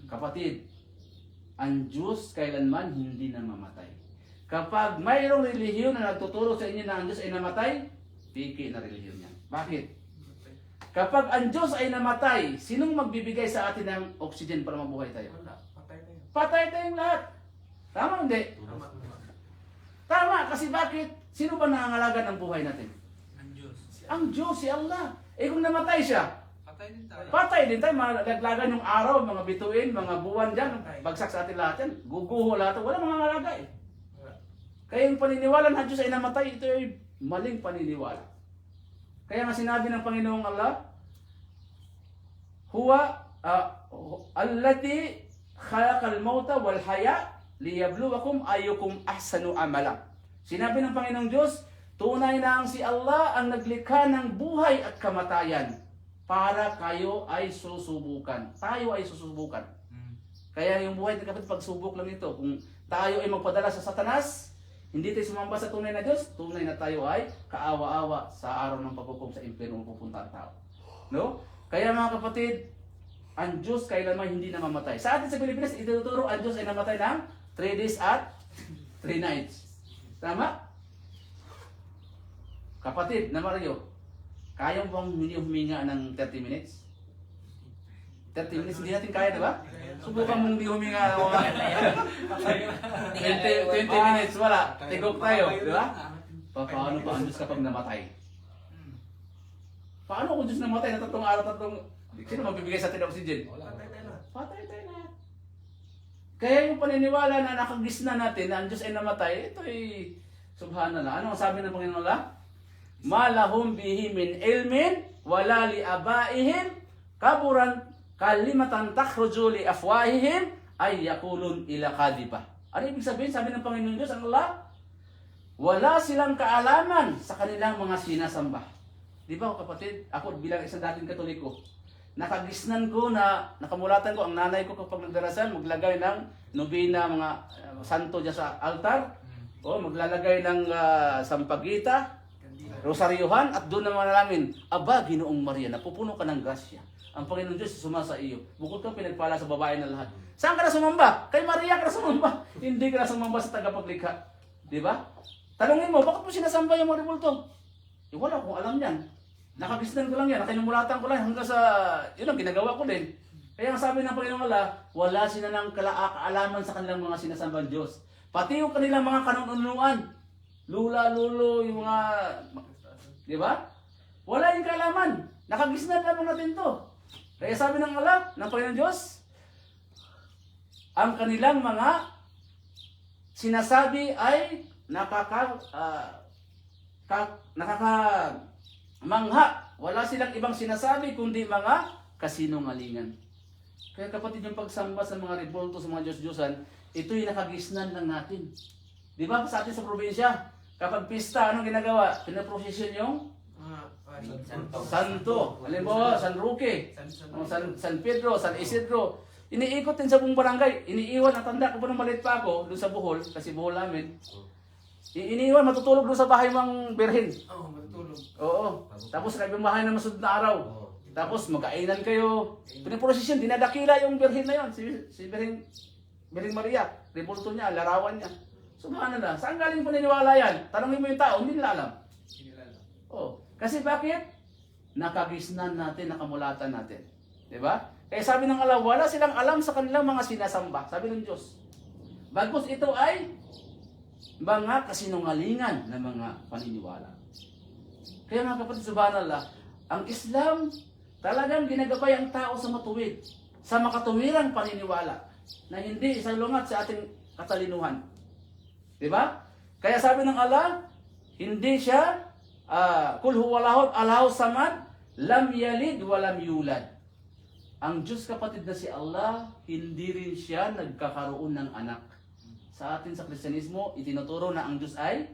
Kapatid, ang Diyos kailanman hindi namamatay. Kapag mayroong relihiyon na nagtuturo sa inyo na ang Diyos ay namatay, piki na relihiyon yan. Bakit? Kapag ang Diyos ay namatay, sinong magbibigay sa atin ng oxygen para mabuhay tayo? Patay tayong lahat. Tama hindi? Tama, kasi bakit? Sino ba nangangalaga ng buhay natin? Ang Diyos. Ang Diyos, si Allah. Eh kung namatay siya, Patay din tayo. patay din tayo, malaglagan yung araw, mga bituin, mga buwan dyan, bagsak sa atin lahat yan, guguho lahat, wala mga ngalaga eh. Kaya yung paniniwala na Diyos ay namatay, ito ay maling paniniwala. Kaya nga sinabi ng Panginoong Allah, Huwa allati khalaqal mauta wal haya liyabluwakum ayyukum ahsanu amala. Sinabi ng Panginoong Diyos, tunay na ang si Allah ang naglikha ng buhay at kamatayan para kayo ay susubukan. Tayo ay susubukan. Kaya yung buhay ng kapatid, pagsubok lang ito. Kung tayo ay magpadala sa Satanas, hindi tayo sumamba sa tunay na Diyos, tunay na tayo ay kaawa-awa sa araw ng paghukom sa impyerno pupunta ang tao. No? Kaya mga kapatid, ang Diyos kailanman hindi namamatay. Sa atin sa Pilipinas, ituturo ang Diyos ay namatay ng 3 days at 3 nights. Tama? Kapatid na Mario, kaya mo bang hindi huminga ng 30 minutes? 30 minutes, hindi natin kaya, di ba? Subukan mong hindi huminga ng 20 minutes, wala. Tigok tayo, di ba? Paano pa ang Diyos kapag namatay? Paano kung Diyos namatay na 3 araw, 3... Sino magbibigay sa atin ng oxygen? Patay tayo na. Kaya yung paniniwala na nakagisna natin na ang Diyos ay namatay, ito ay subhanallah. Ano ang sabi ng Panginoon Allah? Ma lahum bihi min ilmin wala li abaihim kaburan kalimatan takhruju li afwahihim ay yaqulun ila kadhiba. Ano ibig sabihin? Sabi ng Panginoon Diyos, ang Allah, wala silang kaalaman sa kanilang mga sinasamba. Di ba kapatid, ako bilang isang dating Katoliko, nakagisnan ko na, nakamulatan ko ang nanay ko kapag nagdarasal, maglagay ng nobina, mga santo dyan sa altar, o maglalagay ng sampagita, rosaryuhan, at doon naman namin, aba, Ginoong Maria, napupuno ka ng grasya. Ang Panginoon Diyos sumasa iyo. Bukod kang pinagpala sa babae na lahat. Saan ka na sumamba? Kay Maria ka na sumamba. Hindi ka na sumamba sa tagapaglikha. Di ba? Tanungin mo, bakit mo sinasamba yung mga rebulto? Eh, wala akong alam yan. Nakagisnan ko lang yan, nakinumulatan ko lang hanggang sa, yun ang ginagawa ko din. Kaya ang sabi ng Panginoong Allah, wala sila ng kaalaman sa kanilang mga sinasambang Diyos. Pati yung kanilang mga kanununuan, lula, lulo, yung mga, di ba? Wala yung kaalaman. Nakagisnan lamang natin to. Kaya sabi ng Allah, ng Panginoong Diyos, ang kanilang mga sinasabi ay mangha. Wala silang ibang sinasabi kundi mga kasinungalingan. Kaya kapatid, yung pagsamba sa mga rebulto, sa mga Diyos-Diyosan, ito'y nakagisnan lang natin. Di ba sa atin sa probinsya, kapag pista, anong ginagawa? Pinaprosesyon yung Santo. Halimbawa, San Roque, San Pedro, San Isidro. Iniikot din sa buong barangay. Iniiwan, ang tanda ko pa nung maliit pa ako, doon sa Bohol, kasi Bohol namin. Iniiwan, matutulog doon sa bahay ng Birhen. Oo, matulog. Oo. Tapos kaibang bahay na masunod na araw. Tapos magkainan kayo. Pinaprosesyon, dinadakila yung Birhen na yun. Si Birhen Maria. Rebulto niya, larawan niya. Subhanallah. Saan galing paniniwala yan? Tanungin mo yung tao, hindi nila alam. Oh. Kasi bakit? Nakagisnan natin, nakamulatan natin. Diba? Kaya sabi ng Allah, wala silang alam sa kanilang mga sinasamba. Sabi ng Diyos. Bagkus ito ay mga kasinungalingan na mga paniniwala. Kaya nga kapatid, subhanallah, ang Islam talagang ginagabay ang tao sa matuwid, sa makatuwirang paniniwala, na hindi isalungat sa ating katalinuhan. Diba? Kaya sabi ng Allah, hindi siya, kul huwalahud Allahu samad, lam yalid walam yulad. Ang Diyos kapatid na si Allah, hindi rin siya nagkakaroon ng anak. Sa atin sa Kristyanismo, itinuturo na ang Diyos ay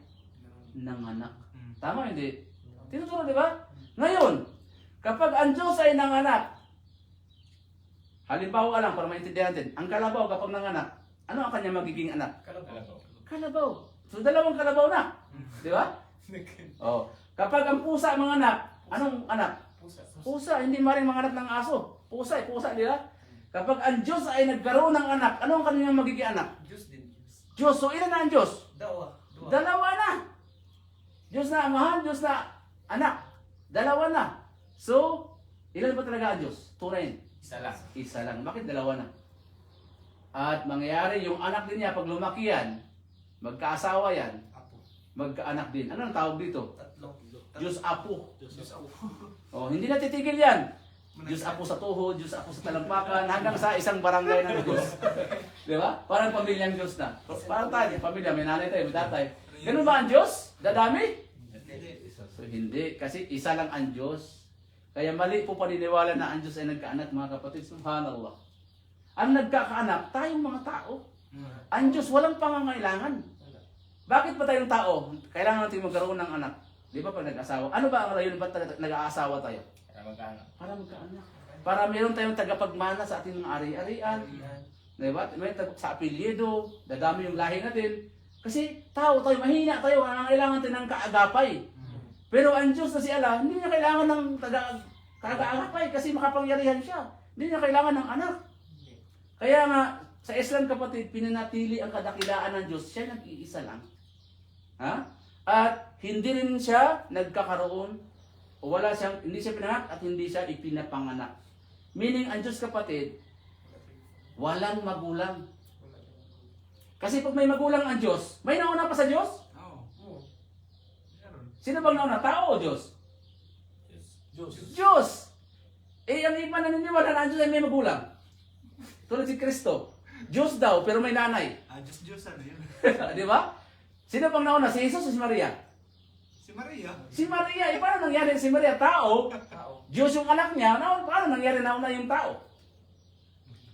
nanganak. Tama hindi? Tinuturo, di ba? Ngayon, kapag ang Diyos ay nanganak, halimbawa lang para maintindihan natin, ang kalabaw kapag nanganak, ano ang kanya magiging anak? Kalabaw. So dalawang kalabaw na. Di ba? Oh. Kapag ang pusa manganak, anong anak? Pusa. Hindi maring manganak ng aso. Pusa, di ba? Kapag ang Diyos ay nagkaroon ng anak, ano ang kanyang magiging anak? Diyos din. Diyos. So ilan na ang Diyos? Dalawa. Na. Diyos na amahan, Diyos na anak. Dalawa na. So, ilan ba talaga ang Diyos? Tunay. Isa lang. Bakit dalawa na? At mangyayari yung anak din niya, pag lumaki yan, magkaasawa yan, magkaanak din. Ano ang tawag dito? Tatlo. Diyos Apo. Oh, hindi na titigil yan. Diyos Apo sa tuhod, Diyos Apo sa talampakan, hanggang sa isang barangay ng Diyos. Di ba? Parang pamilyang Diyos na. Parang tayo, pamilya, may nanay tayo, may tatay. Ganun ba ang Diyos? Dadami? So hindi, kasi isa lang ang Diyos. Kaya mali po paniniwala na ang Diyos ay nagkaanak, mga kapatid. Subhanallah. Ang nagkakaanak, tayong mga tao. Ang Diyos walang pangangailangan. Bakit ba tayong tao? Kailangan natin magkaroon ng anak. Di ba pag nag-asawa? Ano ba ang rayon? Ba't nag-aasawa tayo? Para magkaanak. Para meron tayong tagapagmana sa ating mga ari-arian. Diba? May sa apelyido, dadami yung lahi natin. Kasi tao tayo, mahina tayo, kailangan tayo ng kaagapay. Pero ang Diyos na si Allah, hindi niya kailangan ng kaagapay kasi makapangyarihan siya. Hindi niya kailangan ng anak. Kaya nga, sa Islam kapatid, pinanatili ang kadakilaan ng Diyos, siya nag-iisa lang. Ha? At hindi rin siya nagkakaroon o hindi siya pinanganak at hindi siya ipinapanganak. Meaning, ang Diyos kapatid, walang magulang. Kasi pag may magulang ang Diyos, may nauna pa sa Diyos? Oo. Sino bang nauna? Tao o Diyos? Diyos! Eh, ang iba naniniwala na ang Diyos ay may magulang. Tulad si Kristo. Diyos daw, pero may nanay. Diyos ano yun? Di ba? Sino bang nauna? Si Jesus o si Maria? Si Maria. Si Maria, eh paano nangyari si Maria? Tao, Diyos yung anak niya, paano nangyari nauna yung tao?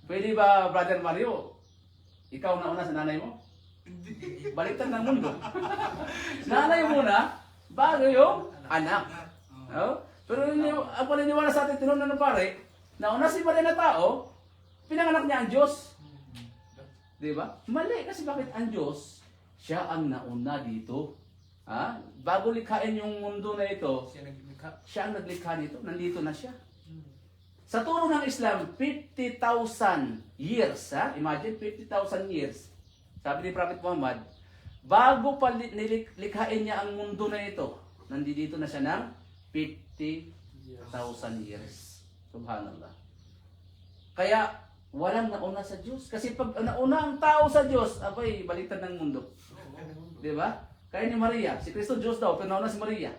Pwede ba, Brother Mario, ikaw nauna sa nanay mo? Baliktad ng mundo. Nanay muna, bago yung anak. No? Pero ang paniniwala sa atin, tinunod ng pare, nauna si Maria na tao, pinanganak niya ang Diyos. Di ba? Mali, kasi bakit ang Diyos, siya ang nauna dito. Ha? Bago likhain yung mundo na ito, siya ang naglikha nito. Nandito na siya. Sa turo ng Islam, 50,000 years. Ha? Imagine, 50,000 years. Sabi ni Prophet Muhammad, bago pa nilikhain niya ang mundo na ito, nandito na siya ng 50,000 years. Subhanallah. Kaya walang nauna sa Diyos. Kasi pag nauna ang tao sa Diyos, abay, baliktad ng mundo. Di ba? Kaya ni Maria, si Kristo Diyos daw, pero nauna si Maria.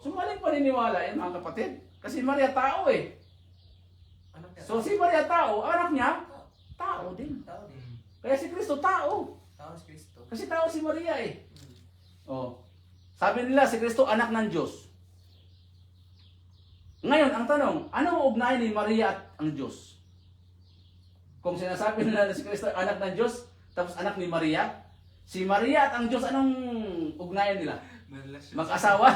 So maling paniniwala yan mga kapatid. Kasi Maria tao eh. Anak niya. So si Maria tao, anak niya, tao din. Tao din. Kaya si Kristo tao. Tao si Kristo. Kasi tao si Maria eh. Oh. Sabi nila si Kristo anak ng Diyos. Ngayon, ang tanong, ano ang ugnayan ni Maria at ang Diyos? Kung sinasabi nila na si Kristo anak ng Diyos, tapos anak ni Maria, si Maria at ang Diyos, anong ugnayan nila? Marelasyon. Mag-asawa?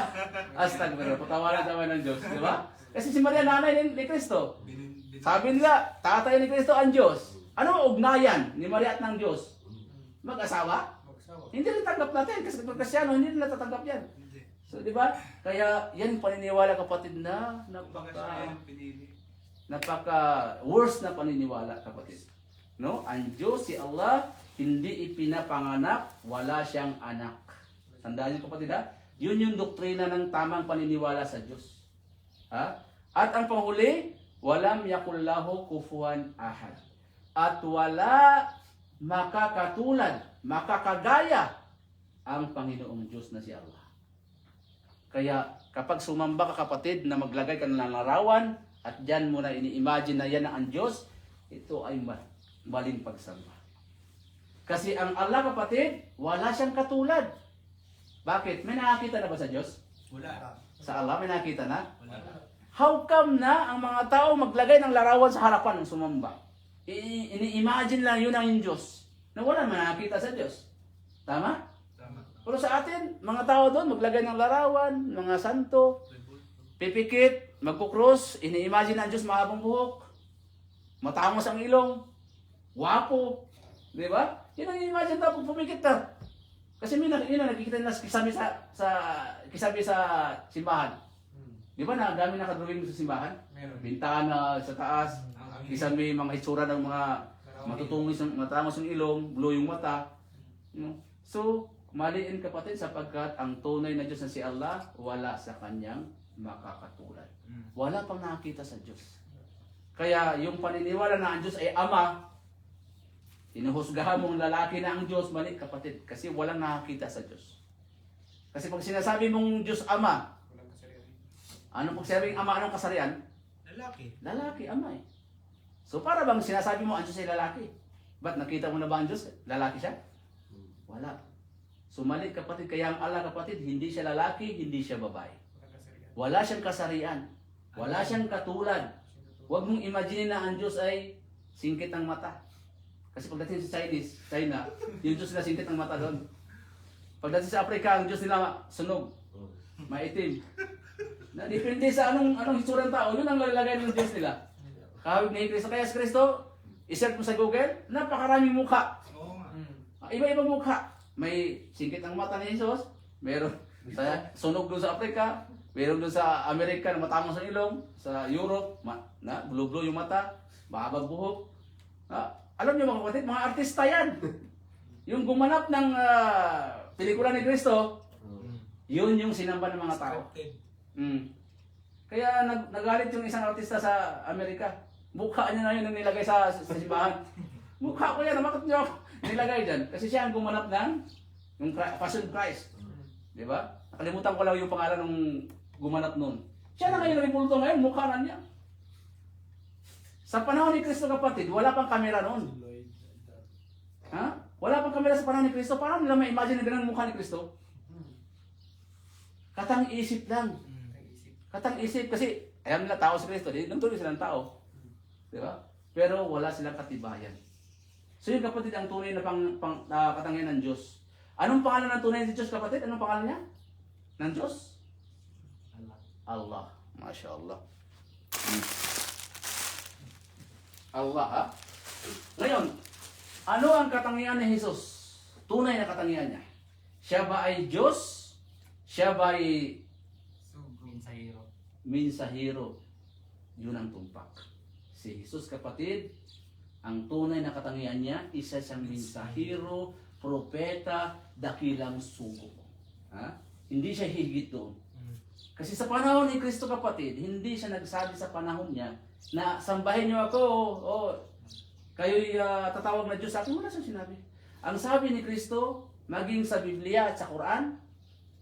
Astagfirullah, patawanan naman ng Diyos, di ba? Kasi si Maria nanay ni Kristo. Sabi nila, tatay ni Kristo ang Diyos. Ano ang ugnayan ni Maria at ng Diyos? Mag-asawa? Mag-asawa. Hindi rin tanggap natin kasi pag Kristyano, hindi rin natatanggap yan. Hindi. So, di ba? Kaya yan paniniwala kapatid na Baka siya yung pinili. napaka worst na paniniwala kapatid. No? Ang Diyos, si Allah, hindi ipinapanganak, wala siyang anak. Tandaan niyo kapatid ha? Yun yung doktrina ng tamang paniniwala sa Diyos. Ha? At ang panghuli, walam yakullahu kufuwan ahad. At wala makakatulad, makakagaya ang Panginoong Diyos na si Allah. Kaya kapag sumamba ka kapatid na maglagay ka ng larawan at diyan mo na ini-imagine na yan ang Diyos, ito ay maling pagsamba. Kasi ang Allah kapatid, wala siyang katulad. Bakit? May nakakita na ba sa Diyos? Wala. Sa Allah may nakita na? Wala. How come na ang mga tao maglagay ng larawan sa harapan ng sumamba? Ini-imagine lang yun ang Diyos na wala man nakakita sa Diyos. Tama? Tama. Pero sa atin, mga tao doon maglagay ng larawan, mga santo, pipikit, magkukrus, ini-imagine ang Diyos mahabang buhok, matangos ang ilong, wapo, di ba? Yun ang imagine tapos pumikit na. Kasi yun ang nakikita nila kisabi sa simbahan. Di ba na dami nakadrawing sa simbahan? Meron. Bintana sa taas, kisame mga hitsura ng mga matutungis, matangos ng ilong, blue yung mata. No? So, maliin kapatid sapagkat ang tunay na Diyos na si Allah, wala sa kanyang makakatulad. Wala pang nakakita sa Diyos. Kaya yung paniniwala na ang Diyos ay Ama, inuhusgahan mong lalaki na ang Diyos, mali kapatid, kasi walang nakakita sa Diyos. Kasi pag sinasabi mong Diyos Ama, Walang kasarian. anong pag sinabing Ama, anong kasarian? Lalaki. Lalaki, Ama eh. So para bang sinasabi mo ang Diyos ay lalaki? Ba't nakita mo na ba ang Diyos? Lalaki siya? Wala. So mali kapatid, kaya ang Allah kapatid, hindi siya lalaki, hindi siya babae. Walang kasarian. Wala siyang kasarian. Wala siyang katulad. Huwag mong imagine na ang Diyos ay singkit ng mata. Kasi pagdating sa China, yung Diyos nila singkit ng mata doon. Pagdating sa Africa, ang Diyos nila sunog. Maitim. Na depende sa anong hitsura ng tao, yun ang lalagay ng Diyos nila. Kahawig ni Kristo. Kaya si Kristo, isearch mo sa Google, napakaraming mukha. Oo nga. Iba-ibang mukha. May singkit ang mata ni Jesus, meron sa sunog doon sa Africa, meron doon sa Amerika na matangos ang ilong, sa Europe, blue-blue yung mata, mahabang buhok. Alam niyo mga kapatid, mga artista yan. Yung gumanap ng pelikula ni Kristo, yun yung sinamba ng mga tao. Scripted. Kaya nagalit yung isang artista sa Amerika. Mukha niya na yun ang nilagay sa simbahan. Mukha ko yan, bakit niyo ako nilagay dyan? Kasi siya ang gumanap ng yung Passion Christ. Di ba? Nakalimutan ko lang yung pangalan ng gumanap nun. Siya na ngayon nagpulto ngayon, mukha na niya. Sa panahon ni Kristo kapatid, wala pang kamera noon. Ha? Wala pang kamera sa panahon ni Kristo. Paano nila ma-imagine na ganun mukha ni Kristo? Katang isip lang. Nag-isip. Katang isip kasi alam nila tao si Kristo, di nagtuloy silang tao. Di ba? Pero wala silang katibayan. So yung kapatid ang tunay na katangian ng Diyos. Anong pangalan ng tunay ng Diyos kapatid? Anong pangalan niya? Ng Diyos? Allah. Allah. Masya Allah. Allah ha? Ngayon, ano ang katangian ni Jesus? Tunay na katangian niya. Siya ba ay Diyos? Siya ba ay Minsahiro. minsahiro? Yun ang tumpak. Si Jesus kapatid, ang tunay na katangian niya, isa siyang minsahiro, propeta, dakilang sugo. Ha? Hindi siya higit doon. Kasi sa panahon ni Kristo kapatid, hindi siya nagsabi sa panahon niya na sambahin niyo ako o kayo'y tatawag na Diyos sa akin. Wala siyang sinabi. Ang sabi ni Kristo, maging sa Biblia at sa Quran,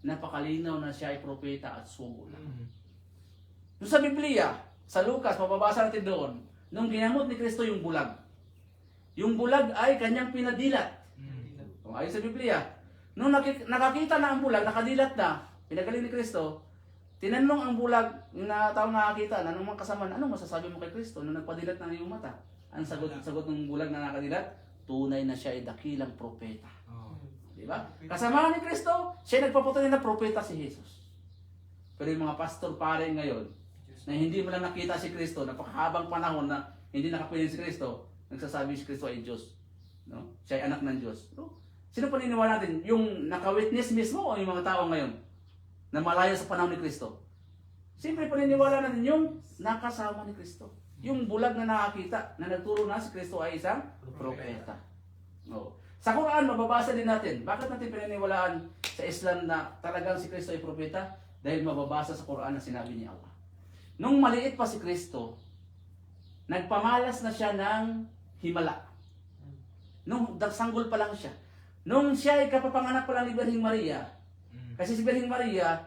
napakalinaw na siya ay propeta at sugo lang. Yung sa Biblia, sa Lucas, mababasa natin doon, nung ginamot ni Kristo yung bulag. Yung bulag ay kanyang pinadilat. Kung ayon sa Biblia, nung nakakita na ang bulag, nakadilat na, pinagaling ni Kristo, tinanong ang bulag, yung taong nakakita, na anong kasama, anong masasabi mo kay Kristo nung nagpadilat na iyong mata? Ang sagot ng bulag na nakadilat, tunay na siya ay dakilang propeta. Di ba? Kasama ni Kristo, siya nagpaputuloy na propeta si Jesus. Pero yung mga pastor pare ngayon, na hindi mo lang nakita si Kristo, napakahabang panahon na hindi nakapiling si Kristo, nagsasabi si Kristo ay Diyos. No? Siya ay anak ng Diyos. No? Sino paniniwala natin? Yung nakawitness mismo o yung mga tao ngayon na malayo sa panahon ni Kristo? Siyempre paniniwala natin yung nakasama ni Kristo. Yung bulag na nakakita na nagturo na si Kristo ay isang propeta. No. Sa Quran, mababasa din natin. Bakit natin pinaniwalaan sa Islam na talagang si Kristo ay propeta? Dahil mababasa sa Quran na sinabi ni Allah. Nung maliit pa si Kristo, nagpamalas na siya ng himala. Nung sanggol pa lang siya. Nung siya ay kapapanganak pa lang ni Birheng Maria, kasi si Birheng Maria,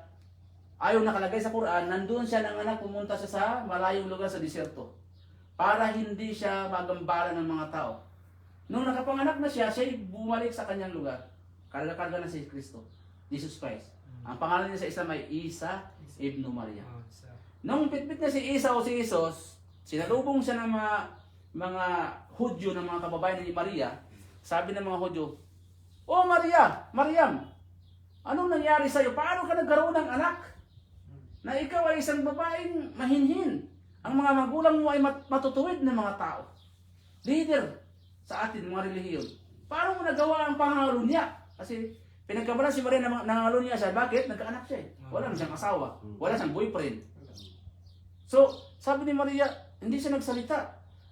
ayaw nakalagay sa Quran, nandun siya nanganak, pumunta siya sa malayong lugar sa disyerto para hindi siya magambala ng mga tao. Nung nakapanganak na siya, siya ay bumalik sa kanyang lugar. Karga-karga na si Kristo, Jesus Christ. Ang pangalan niya sa Islam ay Isa ibn Maria. Nung pitpit na si Isa o si Jesus, sinalubong siya ng mga Hudyo, ng mga kababayan ni Maria. Sabi ng mga Hudyo, "Oh Maria, Mariam, anong nangyari sa'yo? Paano ka nagkaroon ng anak? Na ikaw ay isang babaeng mahinhin. Ang mga magulang mo ay matutuwid na mga tao. Leader sa atin, mga relihiyon. Paano mo nagawa ang pangangalo niya?" Kasi pinagkabalan si Maria na nangalo niya siya. Bakit? Nagkaanak siya eh. Wala na siyang asawa. Wala siyang boyfriend. So, sabi ni Maria, hindi siya nagsalita.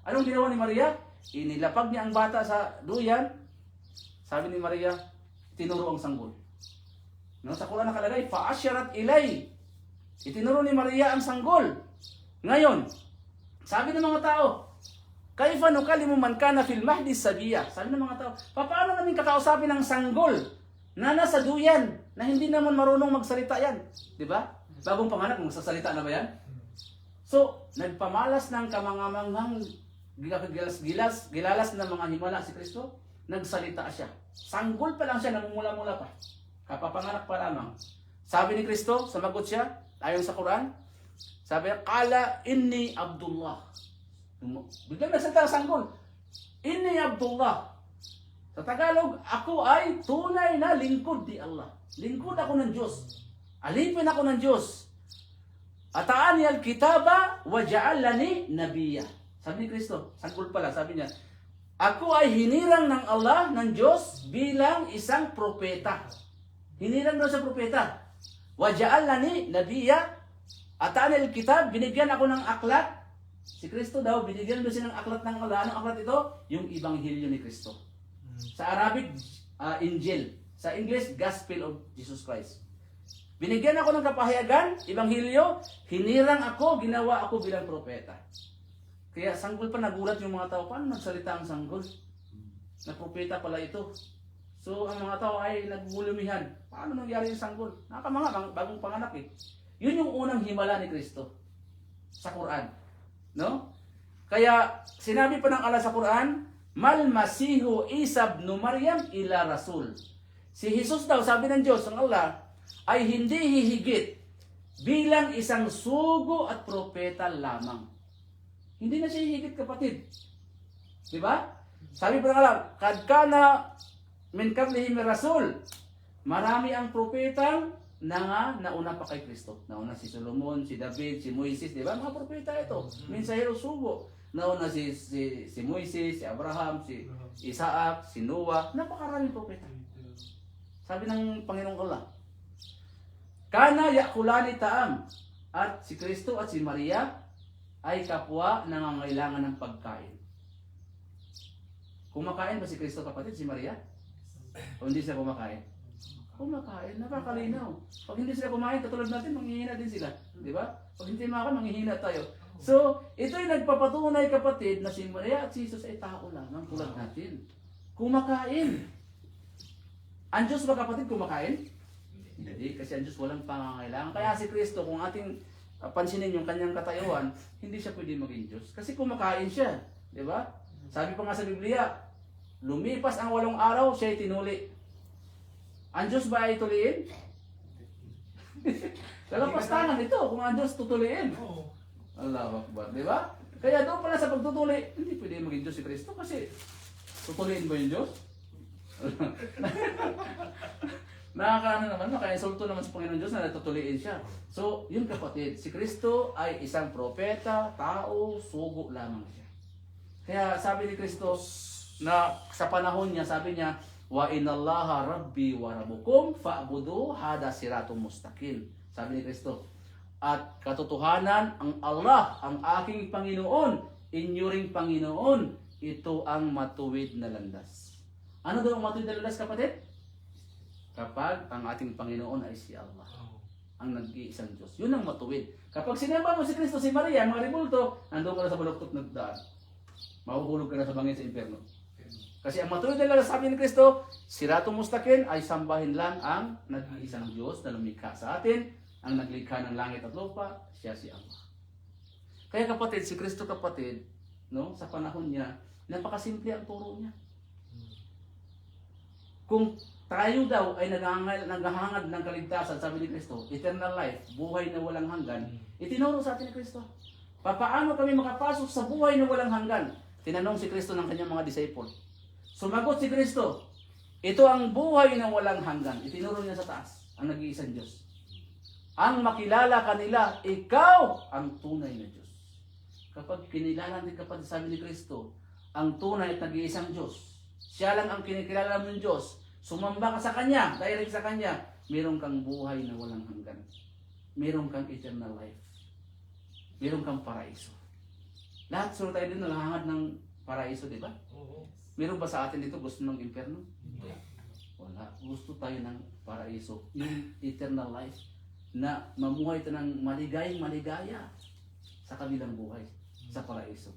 Anong ginawa ni Maria? Inilapag niya ang bata sa duyan. Sabi ni Maria, tinuro ang sanggol. No, sa Quran nakalagay, "Fa'asyarat ilay." Itinuro ni Maria ang sanggol. Ngayon, sabi ng mga tao, "Kaifa nukalimu man kana fil mahdi sabiya?" Sabi ng mga tao, paano namin kakausapin ang sanggol na nasa duyan na hindi naman marunong magsalita yan? Di ba? Bagong panganak, magsasalita na ba yan? So, nagpamalas ng kamangamanghang gilalas na mga himala si Kristo, nagsalita siya. Sanggol pa lang siya, namumula-mula pa. Kapapanganak pa lamang. Sabi ni Kristo, sumagot siya, ayon sa Quran, sabi niya, "Qala inni Abdullah." Biglang nagsalita ang sanggol. "Inni Abdullah." Sa Tagalog, ako ay tunay na lingkod ni Allah. Lingkod ako ng Diyos. Alipin ako ng Diyos. "Ata'ani al-kitaba wa ja'alani nabiyya." Sabi ni Kristo, sanggol pala, sabi niya, ako ay hinirang ng Allah, ng Diyos, bilang isang propeta. Hinirang daw sa propeta. "Wa ja'alani nabiyya." "Ata'ani al-kitab," binigyan ako ng aklat. Si Kristo daw, binigyan daw siya ng aklat ng Allah. Anong aklat ito? Yung Ebanghelyo ni Kristo. Sa Arabic, Injil. Sa English, Gospel of Jesus Christ. Binigyan ako ng kapahayagan, Ebanghelyo, hinirang ako, ginawa ako bilang propeta. Kaya sanggol pa, nagulat yung mga tao, paano nagsalita ang sanggol? Na propeta pala ito. So ang mga tao ay nagmulumihan. Paano nangyari yung sanggol? Nakamanga, bagong panganak eh. Yun yung unang himala ni Kristo sa Quran. No? Kaya sinabi pa ng Allah sa Quran, "Mal Masihu Isa ibn Maryam ila Rasul." Si Jesus daw, sabi ng Diyos, ng Allah, ay hindi hihigit bilang isang sugo at propeta lamang. Hindi na siya hihigit, kapatid. Diba? Sabi pa ng Allah, "Kad kana min qablihi rasul." Marami ang propetang nauna pa kay Kristo. Nauna si Solomon, si David, si Moises, di ba? Mga propeta ito. Mensahero sugo. Nauna si Moises, si Abraham, si Isaac, si Noah. Napakaraming propeta. Sabi ng Panginoong Allah, "Kana yakulani ta'am." At si Kristo at si Maria ay kapwa nangangailangan ng pagkain. Kumakain ba si Kristo, kapatid, si Maria? O hindi siya kumakain? Kumakain, nakakalinaw. Pag hindi sila kumain, katulad natin, manghihina din sila. Di ba? Pag hindi makain, manghihina tayo. So, ito yung nagpapatunay, kapatid, na si Maria at si Jesus ay tao lamang tulad natin. Kumakain. Ang Diyos ba, kapatid, kumakain? Hindi, kasi ang Diyos walang pangangailangan. Kaya si Kristo, kung ating pansinin yung kanyang katayuan, hindi siya pwede maging Diyos. Kasi kumakain siya. Di ba? Sabi pa nga sa Biblia, lumipas ang 8 araw, siya ay tinuli. Ang Diyos ba ay tuliin? Kalapastangan ito kung ang Diyos tutuliin. Oo. Allahu Akbar, di ba? Kaya doon pala sa pagtutuli, hindi pwede maging Diyos si Kristo kasi tutuliin ba yung Diyos? Nakakaano naman, nakaka-insulto naman sa Panginoon Diyos na natutuliin siya. So, yun kapatid, si Kristo ay isang propeta, tao, sugo lamang siya. Kaya sabi ni Kristo na sa panahon niya, sabi niya, wa inallaha rabbi wa rabbukum fa'budu hada siratun mustaqim. Sabi ni Kristo. At katotohanan, ang Allah, ang aking Panginoon, inyuring Panginoon, ito ang matuwid na landas. Ano daw ang matuwid na landas, kapatid? Kapag ang ating Panginoon ay si Allah, ang nag-iisang Diyos. Yun ang matuwid. Kapag sinamba mo si Kristo, si Maria, mga ribulto, nandun ka na sa baluktot na daan. Mahuhulog ka na sa bangin sa impyerno. Kasi ang matuwid na landas, sabi ni Kristo, siratun mustaqim ay sambahin lang ang nag-iisang Diyos na lumikha sa atin, ang naglikha ng langit at lupa, siya si Allah. Kaya kapatid, si Kristo kapatid, no, sa panahon niya, napakasimple ang turo niya. Kung tayo daw ay naghahangad ng kaligtasan, sabi ni Kristo, eternal life, buhay na walang hanggan, itinuro sa atin ni Kristo. Paano kami makapasok sa buhay na walang hanggan? Tinanong si Kristo ng kanyang mga disciple. Sumagot si Kristo, ito ang buhay na walang hanggan. Itinuro niya sa taas, ang nag-iisang Diyos. Ang makilala kanila, ikaw ang tunay na Diyos. Kapag kinilala din kapatid, sabi ni Kristo, ang tunay at nag-iisang Diyos, siya lang ang kinikilala mo ng Diyos, sumamba ka sa Kanya, direct sa Kanya, meron kang buhay na walang hanggan. Meron kang eternal life. Meron kang paraiso. Lahat sure tayo din nalahangad ng paraiso, di ba? Oo. Meron ba sa atin dito gusto ng impyerno? Wala. Gusto tayo ng paraiso. Yung eternal life na mamuhay tayo ng maligaya sa kabilang buhay, sa paraiso.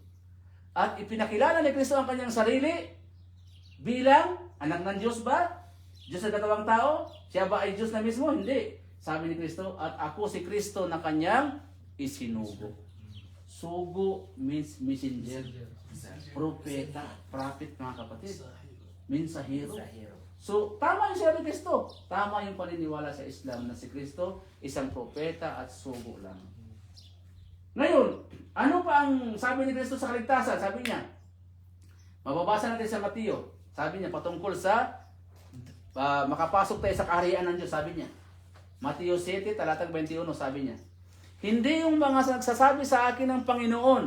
At ipinakilala ni Kristo ang kanyang sarili bilang anak ng Diyos ba? Diyos na katawang tao? Siya ba ay Diyos na mismo? Hindi. Sabi ni Kristo, at ako si Kristo na kanyang isinugo. Sugo means messenger. Propeta, prophet mga kapatid. Mensahero. So, tama yung sinabi ni Kristo. Tama yung paniniwala sa Islam na si Kristo isang propeta at sugo lang. Ngayon, ano pa ang sabi ni Kristo sa kaligtasan? Sabi niya, mababasa natin sa Mateo. Sabi niya, patungkol sa makapasok tayo sa kaharian ng Diyos. Sabi niya, Mateo 7, talatang 21, sabi niya, hindi yung mga nagsasabi sa akin ng Panginoon,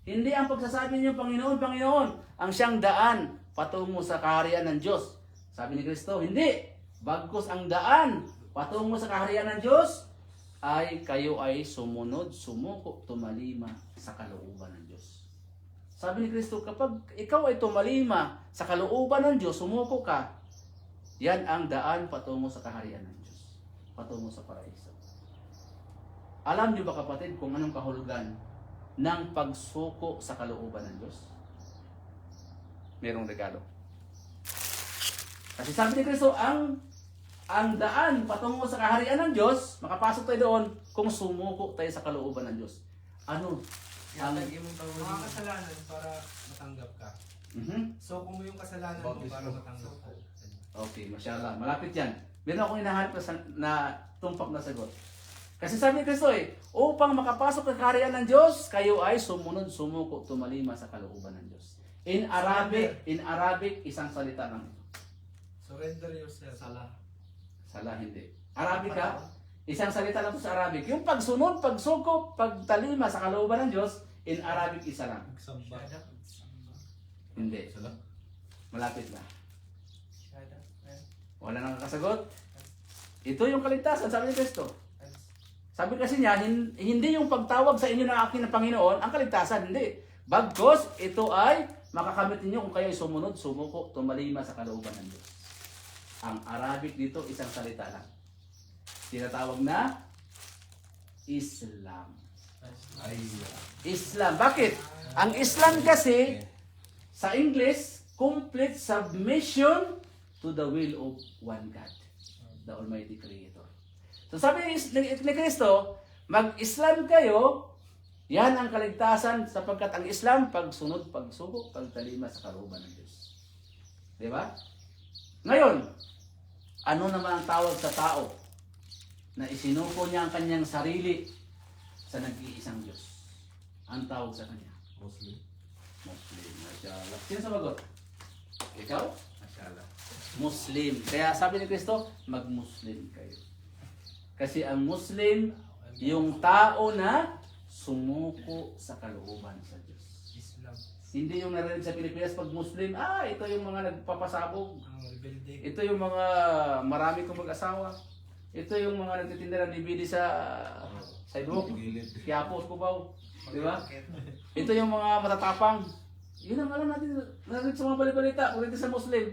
hindi ang pagsasabi niyo, Panginoon, Panginoon, ang siyang daan patungo sa kaharian ng Diyos. Sabi ni Kristo, hindi. Bagkus ang daan patungo sa kaharian ng Diyos ay kayo ay sumunod, sumuko, tumalima sa kalooban ng Diyos. Sabi ni Kristo, kapag ikaw ay tumalima sa kalooban ng Diyos, sumuko ka, yan ang daan patungo sa kaharian ng Diyos. Patungo sa paraiso. Alam niyo ba kapatid kung anong kahulugan ng pagsuko sa kalooban ng Diyos? Merong regalo. Kasi sabi ni Kristo, ang daan patungo sa kaharian ng Diyos, makapasok tayo doon kung sumuko tayo sa kalooban ng Diyos. Ano? Mga kasalanan para matanggap ka. So kung mo yung kasalanan mo para matanggap ka. Okay, mashallah. Malapit yan. Meron akong hinahanap na tumpak na sagot. Kasi sabi ni Kristo upang makapasok sa kaharian ng Diyos, kayo ay sumunod, sumuko, tumalima sa kalooban ng Diyos. In Arabic, isang salita lang ito. Surrender yourself. Sala, hindi. Arabic ha? Isang salita lang ito sa Arabic. Yung pagsunod, pagsuko, pagtalima sa kalooban ng Diyos, in Arabic, isa lang. Magsamba. Hindi. Malapit na. Wala nang kasagot. Ito yung kaligtasan, sabi ni Kristo. Sabi kasi niya, hindi yung pagtawag sa inyo ng aking Panginoon ang kaligtasan, hindi. Bagkus, ito ay makakamit ninyo kung kayo ay sumunod, sumuko, tumalima sa kalooban ng Diyos. Ang Arabic dito, isang salita lang. Tinatawag na Islam. Islam. Bakit? Ang Islam kasi, sa English, complete submission to the will of one God, the Almighty Creator. So sabi ni Kristo, mag-Islam kayo, yan ang kaligtasan sapagkat ang Islam, pagsunod, pagsuko, pagtalima sa kalooban ng Diyos. Di ba? Ngayon, ano naman ang tawag sa tao na isinuko niya ang kanyang sarili sa nag-iisang Diyos? Ang tawag sa kanya? Muslim. Muslim. Mashallah. Sino sumagot? Ikaw? Mashallah. Muslim. Kaya sabi ni Kristo, mag-Muslim kayo. Kasi ang Muslim, yung tao na sumuko sa kalooban sa Diyos. Islam. Hindi yung narinig sa Pilipinas pag Muslim, ito yung mga nagpapasabog. Ang rebelde. Ito yung mga marami kong mag-asawa. Ito yung mga nagtitinda ng DVD sa sidewalk. Quiapo, Cubao. Di ba? Ito yung mga matatapang. Yun ang alam natin. Narinig sa mga balibalita. Kung sa Muslim.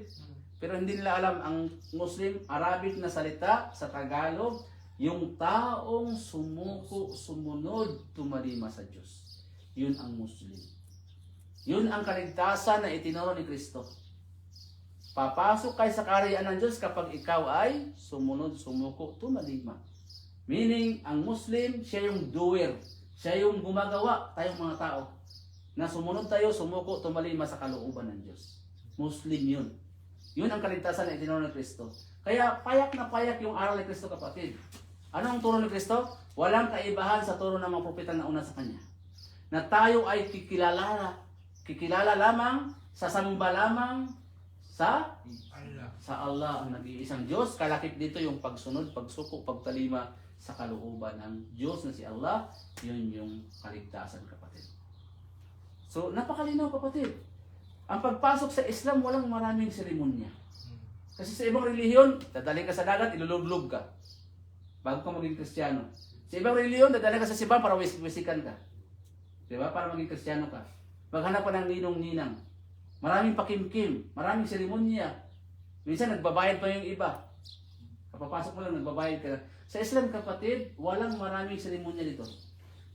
Pero hindi nila alam ang Muslim, Arabic na salita sa Tagalog, yung taong sumuko, sumunod, tumalima sa Diyos. Yun ang Muslim. Yun ang kaligtasan na itinuro ni Kristo. Papasok kayo sa kaharian ng Diyos kapag ikaw ay sumunod, sumuko, tumalima. Meaning, ang Muslim, siya yung doer. Siya yung gumagawa, tayong mga tao. Na sumunod tayo, sumuko, tumalima sa kalooban ng Diyos. Muslim yun. Yun ang kaligtasan na itinuro ni Kristo. Kaya payak na payak yung aral ni Kristo, kapatid. Ano ang turo ni Kristo? Walang kaibahan sa turo ng mga propeta na una sa Kanya. Na tayo ay kikilala lamang, sasamba lamang sa Allah. Allah ang nag-iisang Diyos. Kalakip dito yung pagsunod, pagsuko, pagtalima sa kalooban ng Diyos na si Allah. Yun yung kaligtasan, kapatid. So, napakalinaw, kapatid. Ang pagpasok sa Islam, walang maraming seremonya. Kasi sa ibang relihiyon, dadali ka sa dagat, ilulublog ka. Bago ka maging Kristiyano. Sa ibang relihiyon, dadali ka sa simbahan para wisikan ka. Diba? Para maging Kristiyano ka. Maghanap ka ng ninong-ninang. Maraming pakimkim, maraming seremonya. Minsan nagbabayad pa yung iba. Kapapasok mo lang, nagbabayad ka. Sa Islam, kapatid, walang maraming seremonya dito.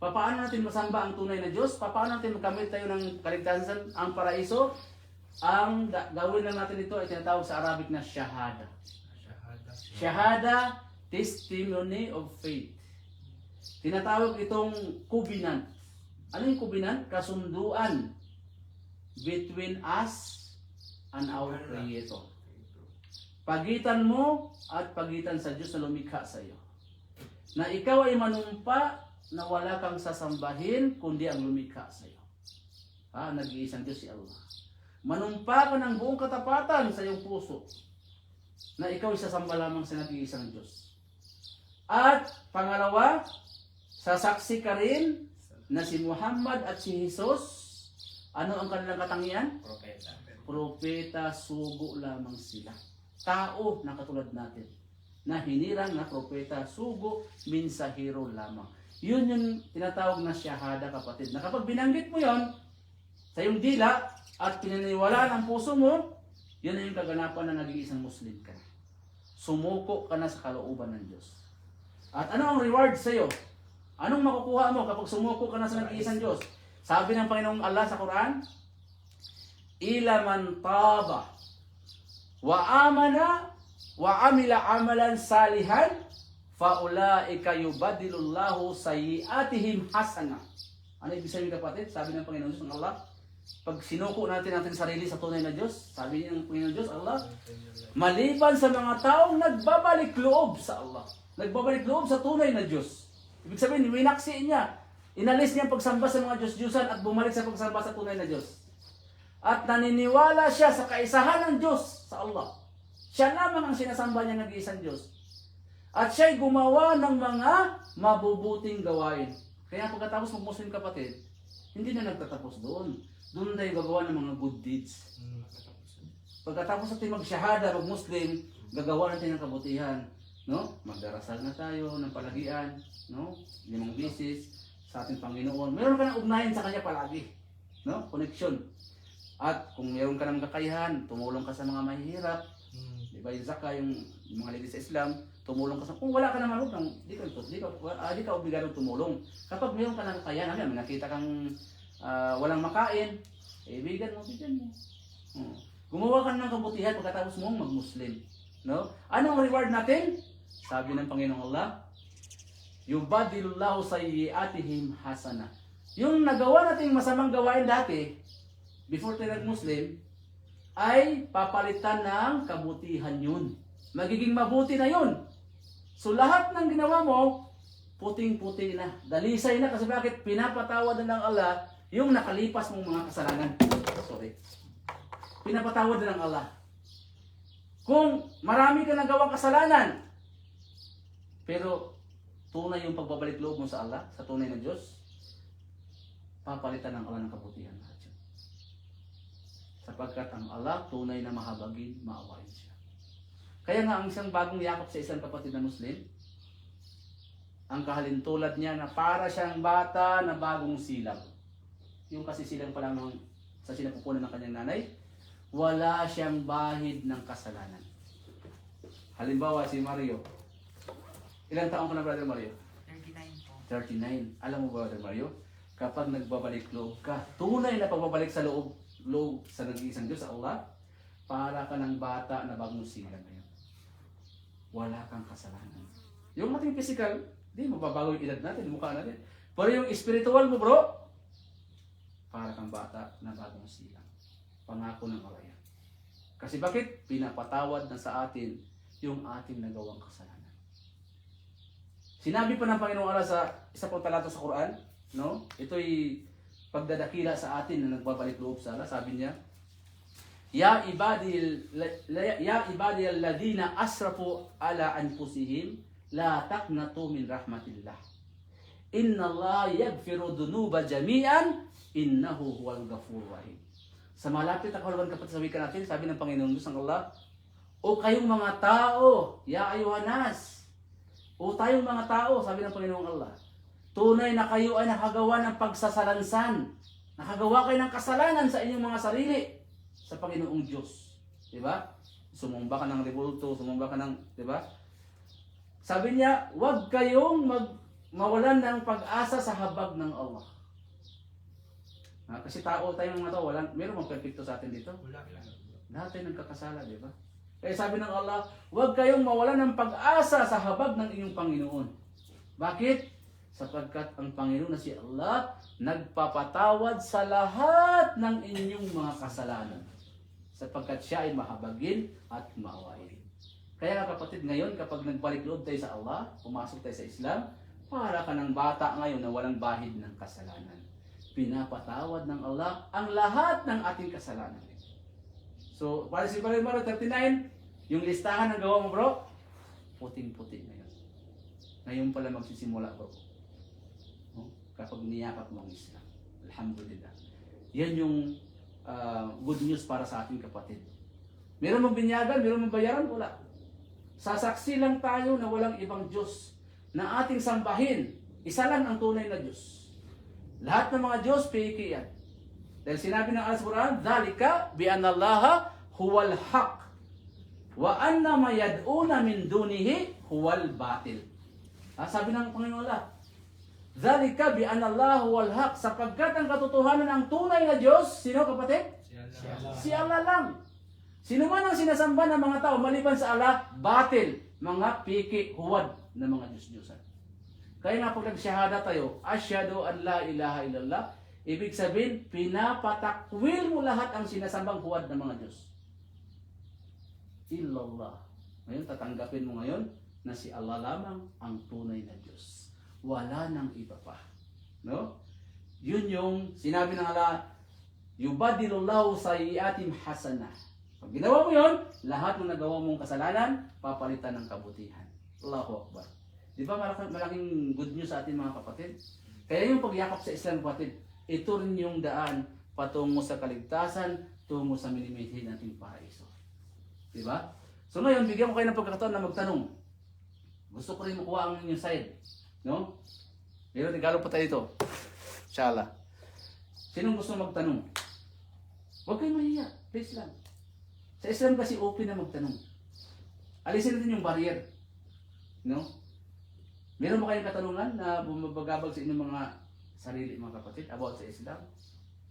Paano natin masamba ang tunay na Diyos? Paano natin makamit tayo ng kaligtasan, ang paraiso? Ang gawin lang natin ito ay tinatawag sa Arabic na shahada. Shahada. Shahada, testimony of faith. Tinatawag itong covenant. Ano yung covenant? Kasunduan between us and our Creator. Pagitan mo at pagitan sa Diyos na lumikha sa iyo. Na ikaw ay manumpa na wala kang sasambahin kundi ang lumikha sa iyo. Nag-iisang Diyos si Allah. Manumpa ka ng buong katapatan sa iyong puso na ikaw ay sasamba lamang sa nag-iisang Diyos. At pangalawa, sasaksi ka rin na si Muhammad at si Jesus, ano ang kanilang katangian? Propeta. Propeta, sugo lamang sila. Tao na katulad natin, na hinirang na propeta, sugo, minsahero lamang. Yun yung tinatawag na shahada, kapatid. Na kapag binanggit mo yon sa iyong dila at pinaniwalaan ang puso mo, yun na yung kaganapan na naging isang Muslim ka. Sumuko ka na sa kalooban ng Diyos. At ano ang reward sa iyo? Anong makukuha mo kapag sumuko ka na sa nag-iisang Diyos? Sabi ng Panginoong Allah sa Quran, ila man taba wa amana wa amila amalan salihan faulaika yubadilullahu sayiatihim hasana. Ano ibig sabihin, kapatid? Sabi ng Panginoon Diyos ng Allah, pag sinuko natin sarili sa tunay na Diyos, sabi ng Panginoon Diyos, Allah, maliban sa mga taong nagbabalik loob sa Allah, nagbabalik loob sa tunay na Diyos. Ibig sabihin, winaksi niya, inalis niya ang pagsamba sa mga Diyos-Diyusan at bumalik sa pagsamba sa tunay na Diyos. At naniniwala siya sa kaisahan ng Diyos, sa Allah. Siya lamang ang sinasamba niya nag-iisang Diyos. At siya'y gumawa ng mga mabubuting gawain. Kaya pagkatapos mag-Muslim, kapatid, hindi na nagtatapos doon. Doon tayo gagawa ng mga good deeds. Pagkatapos natin mag-shahada, mag-Muslim, gagawa natin ng kabutihan. No? Magdarasal na tayo ng palagian, no? 5 beses sa ating Panginoon. Meron ka ng ugnayan sa Kanya palagi, no? Connection. At kung meron ka ng kakayahan, tumulong ka sa mga mahihirap, di Diba yung zakah, yung mga ladies sa Islam, tumulong ka sa, kung wala ka naman, huwag kang, di ka obligadong tumulong. Kapag mayroon ka ng kakayanan, may nakita kang walang makain, bigyan mo. Gumawa ka ng kabutihan pagkatapos mong mag-Muslim. No? Anong reward natin? Sabi ng Panginoong Allah, yubadilullahu sayyiatihim hasana. Yung nagawa nating masamang gawain dati, before tayo nag-Muslim, ay papalitan ng kabutihan yun. Magiging mabuti na yun. So lahat ng ginawa mo, puting-puti na. Dalisay na kasi bakit? Pinapatawad na ng Allah yung nakalipas mong mga kasalanan. Sorry. Pinapatawad na ng Allah. Kung marami ka nagawang kasalanan, pero tunay yung pagbabalik loob mo sa Allah, sa tunay na Diyos, papalitan ng Allah ng kabutihan lahat yun. Sapagkat ang Allah, tunay na mahabagin, maawain siya. Kaya nga ang isang bagong yakap sa isang kapatid na Muslim, ang kahalintulad niya na para siyang bata na bagong silang. Yung kasi silang pa lang sa sinapupunan ng kanyang nanay, wala siyang bahid ng kasalanan. Halimbawa si Mario. Ilang taon ka na, Brother Mario? 39 po. 39. Alam mo, Brother Mario, kapag nagbabalik loob ka, tunay na pagbabalik sa loob sa nag-iisang Diyos, sa Allah, para ka ng bata na bagong silang ngayon. Wala kang kasalanan. Yung ating physical, di mababago yung edad natin, yung mukha natin. Pero yung spiritual mo, bro, para kang bata na bagong silang. Pangako ng Allah yan. Kasi bakit? Pinapatawad na sa atin yung ating nagawang kasalanan. Sinabi pa ng Panginoong Allah sa isa pang talata sa Quran, no? Ito'y pagdadakila sa atin na nagbabalik loob sa Allah. Sabi niya, Ya ibadiyal ladina asrafu ala anfusihim la taqnatu min rahmatillah. Inna Allah yaghfiru dhunuba jami'an innahu huwal ghafurur rahim. Sa malapit na kahulugan kapatid sa wika natin, sabi ng Panginoon Diyos ng Allah, o kayong mga tao, ya ayuhanas, o tayong mga tao, sabi ng Panginoong Allah, tunay na kayo ay nakagawa ng pagsasalansan, nakagawa kayo ng kasalanan sa inyong mga sarili sa Panginoong Diyos. Diba? Sumumba ka ng rebulto, sumumba ka ng, diba? Sabi niya, huwag kayong mawalan ng pag-asa sa habag ng Allah. Kasi tayong mga tao, meron bang perfecto sa atin dito? Wala. Lahat tayo nagkakasala, di ba? Kaya sabi ng Allah, huwag kayong mawalan ng pag-asa sa habag ng inyong Panginoon. Bakit? Sapagkat ang Panginoon na si Allah, nagpapatawad sa lahat ng inyong mga kasalanan. Sapagkat siya ay mahabagin at maawain. Kaya kapatid, ngayon kapag nagbalik loob tayo sa Allah, pumasok tayo sa Islam, para ka ng bata ngayon na walang bahid ng kasalanan. Pinapatawad ng Allah ang lahat ng ating kasalanan. So, para si Brother Mario 39, yung listahan ng gawa mo, bro, puting-puti ngayon. Ngayon pala magsisimula, bro. No? Kapag niyakap mo ang Islam. Alhamdulillah. Yan yung good news para sa ating kapatid. Meron mong binyagan, meron mong bayaran, wala. Sasaksi lang tayo na walang ibang Diyos na ating sambahin. Isa lang ang tunay na Diyos. Lahat ng mga Diyos, fake yan. Dahil sinabi ng Allah sa Quran, Dhalika bi'anallaha huwal haq. Wa anna ma yad'una min dunihi huwal batil. Sabi ng Panginoon Allah, Dhalika bi'anallaha huwal haq. Sapagkat ang katotohanan ng tunay na Diyos, sino kapatid? Si Allah lang. Sino man ang sinasamba ng mga tao maliban sa Allah, batil. Mga piki, huwad na mga Diyos-Diyosan. Kaya nga pag nagsyahada tayo, asyhadu an la ilaha illallah, ibig sabihin, pinapatakwil mo lahat ang sinasambang huwad ng mga Diyos. Illallah. Ngayon, tatanggapin mo ngayon na si Allah lamang ang tunay na Diyos. Wala nang iba pa. No? Yun yung sinabi ng Allah, yubadilullahu sayyiatim hasanah. Pag ginawa mo yun, lahat ng nagawa mong kasalanan, papalitan ng kabutihan. Allahu Akbar. Di ba malaking good news sa atin mga kapatid? Kaya yung pagyakap sa Islam kapatid, ito rin yung daan patungo sa kaligtasan, tungo sa minimitin nating paraiso. Di ba? So ngayon, bigyan ko kayo ng pagkakataon na magtanong. Gusto ko rin makuha ang inyong side. No? Pero regalo pa tayo ito. Inshallah. Sinong gusto magtanong? Huwag kayong mahiya. Please lang. Sa Islam kasi open na magtanong. Alisin natin yung barrier. No? Meron ba kayong katanungan na bumabagabag sa inyong mga sarili, mga kapatid, about sa Islam?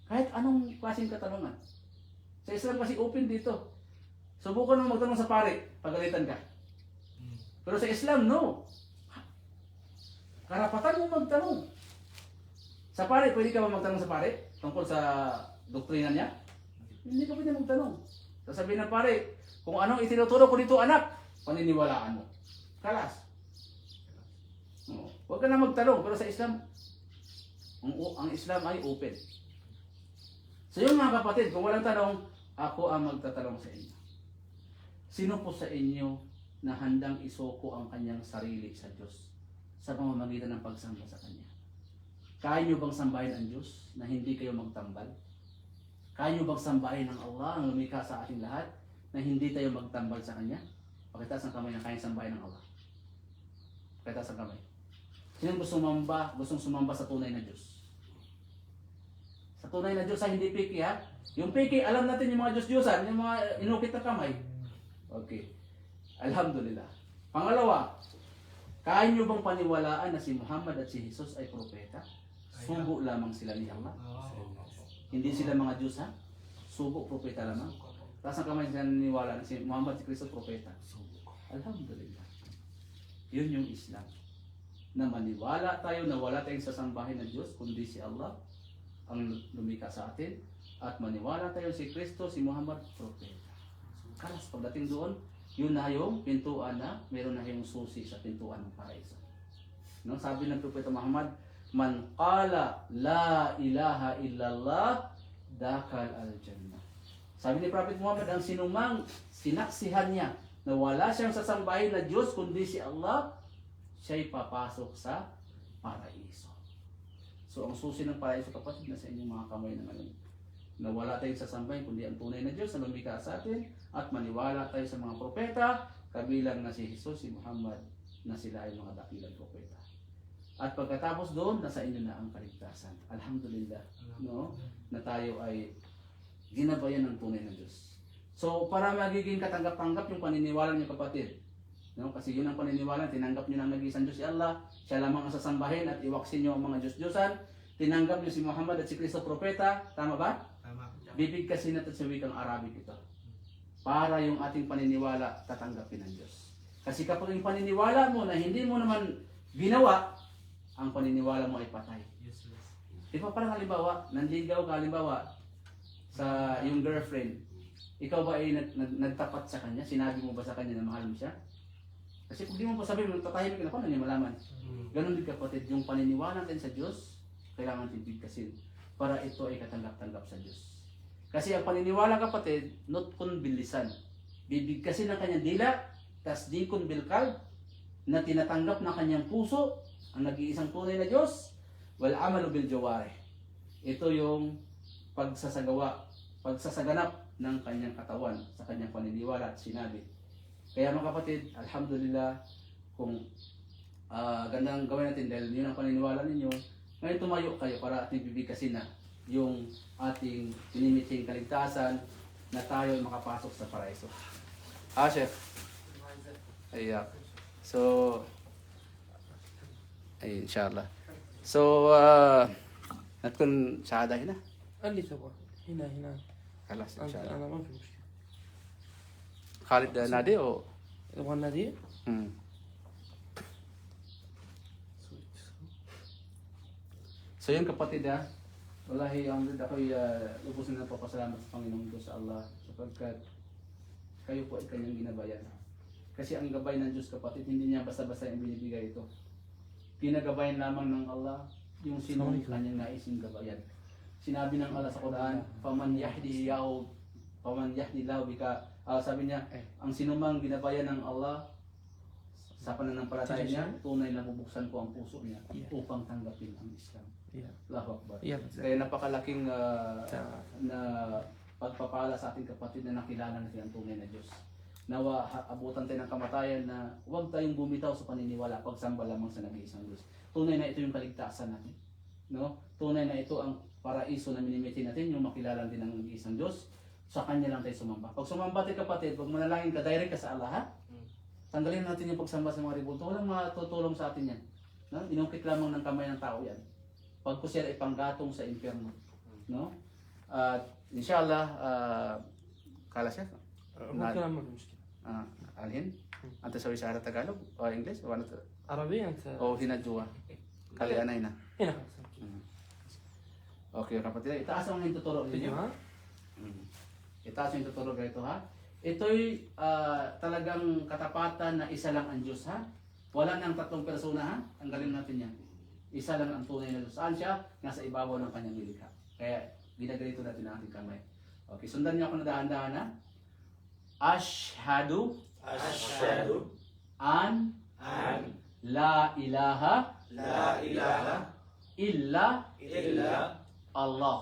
Kahit anong klaseng katanungan. Sa Islam kasi open dito. Subukan mo magtanong sa pare, pagalitan ka. Pero sa Islam, no. Karapatan mo magtanong. Sa pare, pwede ka ba magtanong sa pare? Tungkol sa doktrina niya? Hindi ka pwede magtanong. Sasabihin ng pare, kung anong itinuturo ko dito anak, paniniwalaan mo. Kalas. No. Huwag ka na magtanong. Pero sa Islam, ang Islam ay open. So yung mga kapatid, kung walang tanong, ako ang magtatanong sa inyo. Sino po sa inyo na handang isuko ang kanyang sarili sa Diyos sa pamamagitan ng pagsamba sa Kanya? Kaya nyo bang sambahin ang Diyos na hindi kayo magtambal? Kaya nyo bang sambahin ang Allah, ang lumikha sa ating lahat, na hindi tayo magtambal sa Kanya? Pakitaas ang kamay na kayang sambahin ng Allah. Pakitaas ang kamay. Sino gustong sumamba sa tunay na Diyos? Sa tunay na Diyos, hindi piki ha? Yung piki, alam natin yung mga Diyos-Diyosan, yung mga inukit na kamay. Okay. Alhamdulillah. Pangalawa, kaya nyo bang paniwalaan na si Muhammad at si Jesus ay propeta? Sugo lamang sila ni Allah. Hindi sila mga Diyos ha? Sugo, propeta lamang. Tapos ang kamay sila naniwala na si Muhammad at si Kristo propeta. Alhamdulillah. Yun yung Islam. Na maniwala tayo na wala tayong sasambahin ng Diyos kundi si Allah ang lumikha sa atin, at maniwala tayo si Kristo, si Muhammad, propeta. Kalas pagdating doon, yun na yung pintuan na meron na yung susi sa pintuan ng paraiso. No, sabi ng Propeta Muhammad, man qala la ilaha illallah dakal al-jannah. Sabi ni Prophet Muhammad, ang sinumang sinaksihan niya na wala siyang sasambahin na Diyos kundi si Allah, siya'y papasok sa paraiso. So ang susi ng paraiso, kapatid, na sa inyong mga kamay na ngayon. Na wala tayong sasambahin kundi ang tunay na Diyos na lumikha sa atin, at maniwala tayo sa mga propeta, kabilang na si Jesus, si Muhammad, na sila ay mga dakilang propeta. At pagkatapos doon, nasa inyo na ang kaligtasan. Alhamdulillah, no? Na tayo ay ginabayan ng tunay na Diyos. So para magiging katanggap-tanggap yung paniniwala niyo, kapatid, no? Kasi yun ang paniniwala, tinanggap niyo na nag-iisang Diyos si Allah, siya lamang ang sasambahin, at iwaksin niyo ang mga Diyos-Diyosan. Tinanggap niyo si Muhammad at si Kristo propeta, tama ba? Tama. Bibigkasin natin sa wikang Arabic ito. Para yung ating paniniwala tatanggapin ng Diyos. Kasi kapag yung paniniwala mo na hindi mo naman ginawa, ang paniniwala mo ay patay. Useless. Di ba parang halimbawa, nanligaw ka halimbawa sa yung girlfriend, ikaw ba ay nagtapat sa kanya? Sinabi mo ba sa kanya na mahal mo siya? Kasi kung di mo pa sabihin, tatahimik na, paano niya malaman? Ganun din, kapatid, yung paniniwala natin sa Diyos, kailangan tibigkasin para ito ay katanggap-tanggap sa Diyos. Kasi ang paniniwala, kapatid, not kun bilisan. Bibigkasin ng kanyang dila, tasdikun bil qalb, na tinatanggap ng kanyang puso ang nag-iisang tunay na Diyos, wal amalu bil jawarih. Ito yung pagsasaganap ng kanyang katawan sa kanyang paniniwala at sinabi. Kaya mga kapatid, alhamdulillah, kung gandang gawin natin dahil yun ang paniniwala ninyo, ngayon tumayo kayo para ating bibigkasin na yung ating pinimiting kaligtasan na tayo ay makapasok sa paraiso. Chef. Ayan. So, ay, inshallah. So, natkun shahada hina? قال لي تبغى هنا خلاص ان شاء الله. انا ما في مشكله. Khalid Nadi o? تبغى النادي؟ So yun, kapatid wallahi ako'y lubos na napapasalamat sa Panginoon ko, sa Allah, sapagkat kayo po ay kanyang ginabayan. Kasi ang gabay ng Diyos, kapatid, hindi niya basta-basta yung binibigay ito. Pinagabayan lamang ng Allah yung sinong kanyang naising gabayan. Sinabi ng Allah sa Quran, "Faman yahdihillahu bika." Sabi niya, ang sinumang ginabayan ng Allah sa pananampalataya niya, tunay na bubuksan ko ang puso niya upang tanggapin ang Islam. Allahu Akbar. Kaya napakalaking na pagpapala sa ating kapatid na nakilala natin ang tunay na Diyos. Nawa abutan tayo ng kamatayan na huwag tayong bumitaw sa paniniwala, pagsamba lamang sa nag-iisang Diyos. Tunay na ito yung kaligtasan natin. No? Tunay na ito ang paraiso na minimiti natin, yung makilala din ng nag-iisang Diyos. Sa Kanya lang tayo sumamba. Pag sumamba tayo, kapatid, pag manalangin ka, direct ka sa Allah, ha? Tanggalin natin yung pagsamba sa mga rebulto. Walang matutulong sa atin yan. No? Inungkit lamang ng kamay ng tao yan. Pagkusya ay panggatong sa impyerno. No? At inshallah, kala siya? ممكن أعمل مشكلة Alhin? Ante sa Wisara Tagalog? O English? O ano to? عربية أنت O hinadjuwa? Kali anay na. هنا خلاص Okay kapatid, itaas ang yung tuturo فيديو ninyo. ها Itaas yung tuturo ganito ha. Ito'y talagang katapatan na isa lang ang Diyos ha. Wala nang tatlong persona ha. Tanggalin natin yan. Isa lang ang tunay na Diyos. Saan siya? Nasa ibabaw ng kanyang nilikha. Kaya ginaganito natin ang ating kamay. Okay, sundan niyo ako na dahan-dahan ha. Ashhadu an la ilaha illa Allah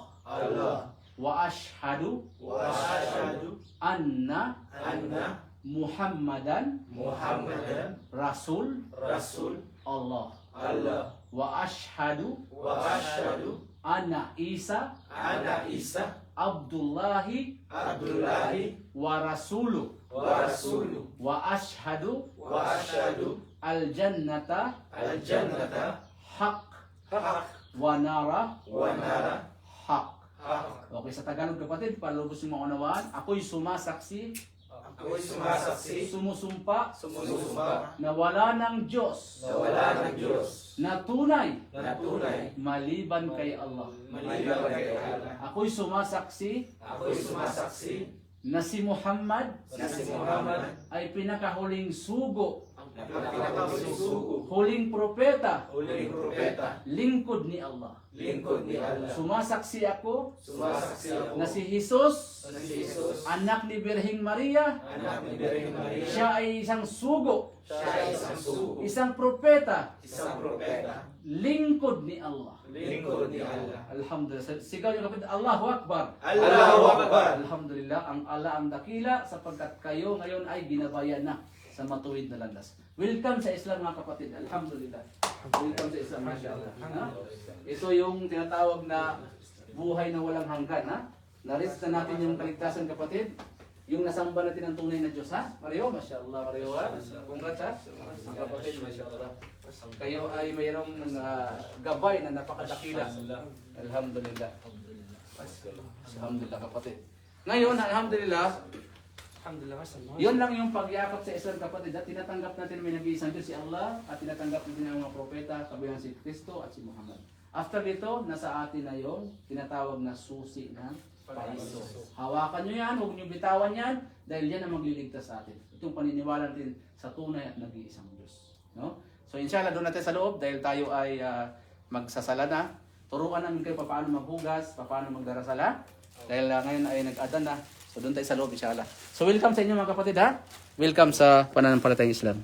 wa ashhadu anna Muhammadan Rasul Allah wa ashhadu anna Isa Abdullahi wa rasuluh wa ashhadu al jannata haq wa nara haq. Okay, sa Tagalog kapatid, palubos yung maunawaan. Ako'y sumasaksi, sumusumpa na wala ng Diyos na tunay maliban kay Allah. Ako'y sumasaksi na si Muhammad ay pinakahuling sugo, huling propeta, lingkod ni Allah. Sumasaksi ako na si Jesus, anak ni Birheng Maria, siya ay isang sugo, isang propeta, lingkod ni Allah. Alhamdulillah. Sigaw yung kapatid, Allahu Akbar. Alhamdulillah, ang Allah ang dakila sapagkat kayo ngayon ay ginabayan na sa matuwid na landas. Welcome sa Islam mga kapatid. Alhamdulillah. Welcome sa Islam, mashallah. Ha? Ito yung tinatawag na buhay na walang hanggan, ha? Na-reach na natin yung kaligtasan kapatid. Yung nasamba natin ang tunay na Diyos, ha? Mario, mashallah, Mario, ha? Congrats, ha? Mga kapatid, mashallah. Kayo ay mayroong gabay na napakadakila. Alhamdulillah. Alhamdulillah kapatid. Ngayon, alhamdulillah, الحمد لله ما شاء الله yun lang yung pagyakap sa Islam kapatid. At tinatanggap natin may nag-iisang Diyos si Allah at tinatanggap natin ang mga propeta, kabilang si Kristo at si Muhammad. After dito, nasa atin na yung tinatawag na susi ng paraiso. Hawakan nyo yan, huwag nyo bitawan yan dahil yan ang magliligtas sa atin. Itong paniniwala natin sa tunay at nag-iisang Diyos. No? So inshallah doon natin sa loob dahil tayo ay magsasala na. Turuan namin kayo paano maghugas, paano magdarasala. Dahil ngayon ay nag-adan na. So doon tayo sa loob inshallah. So welcome sa inyo mga kapatid ha. Welcome sa pananampalatayang Islam.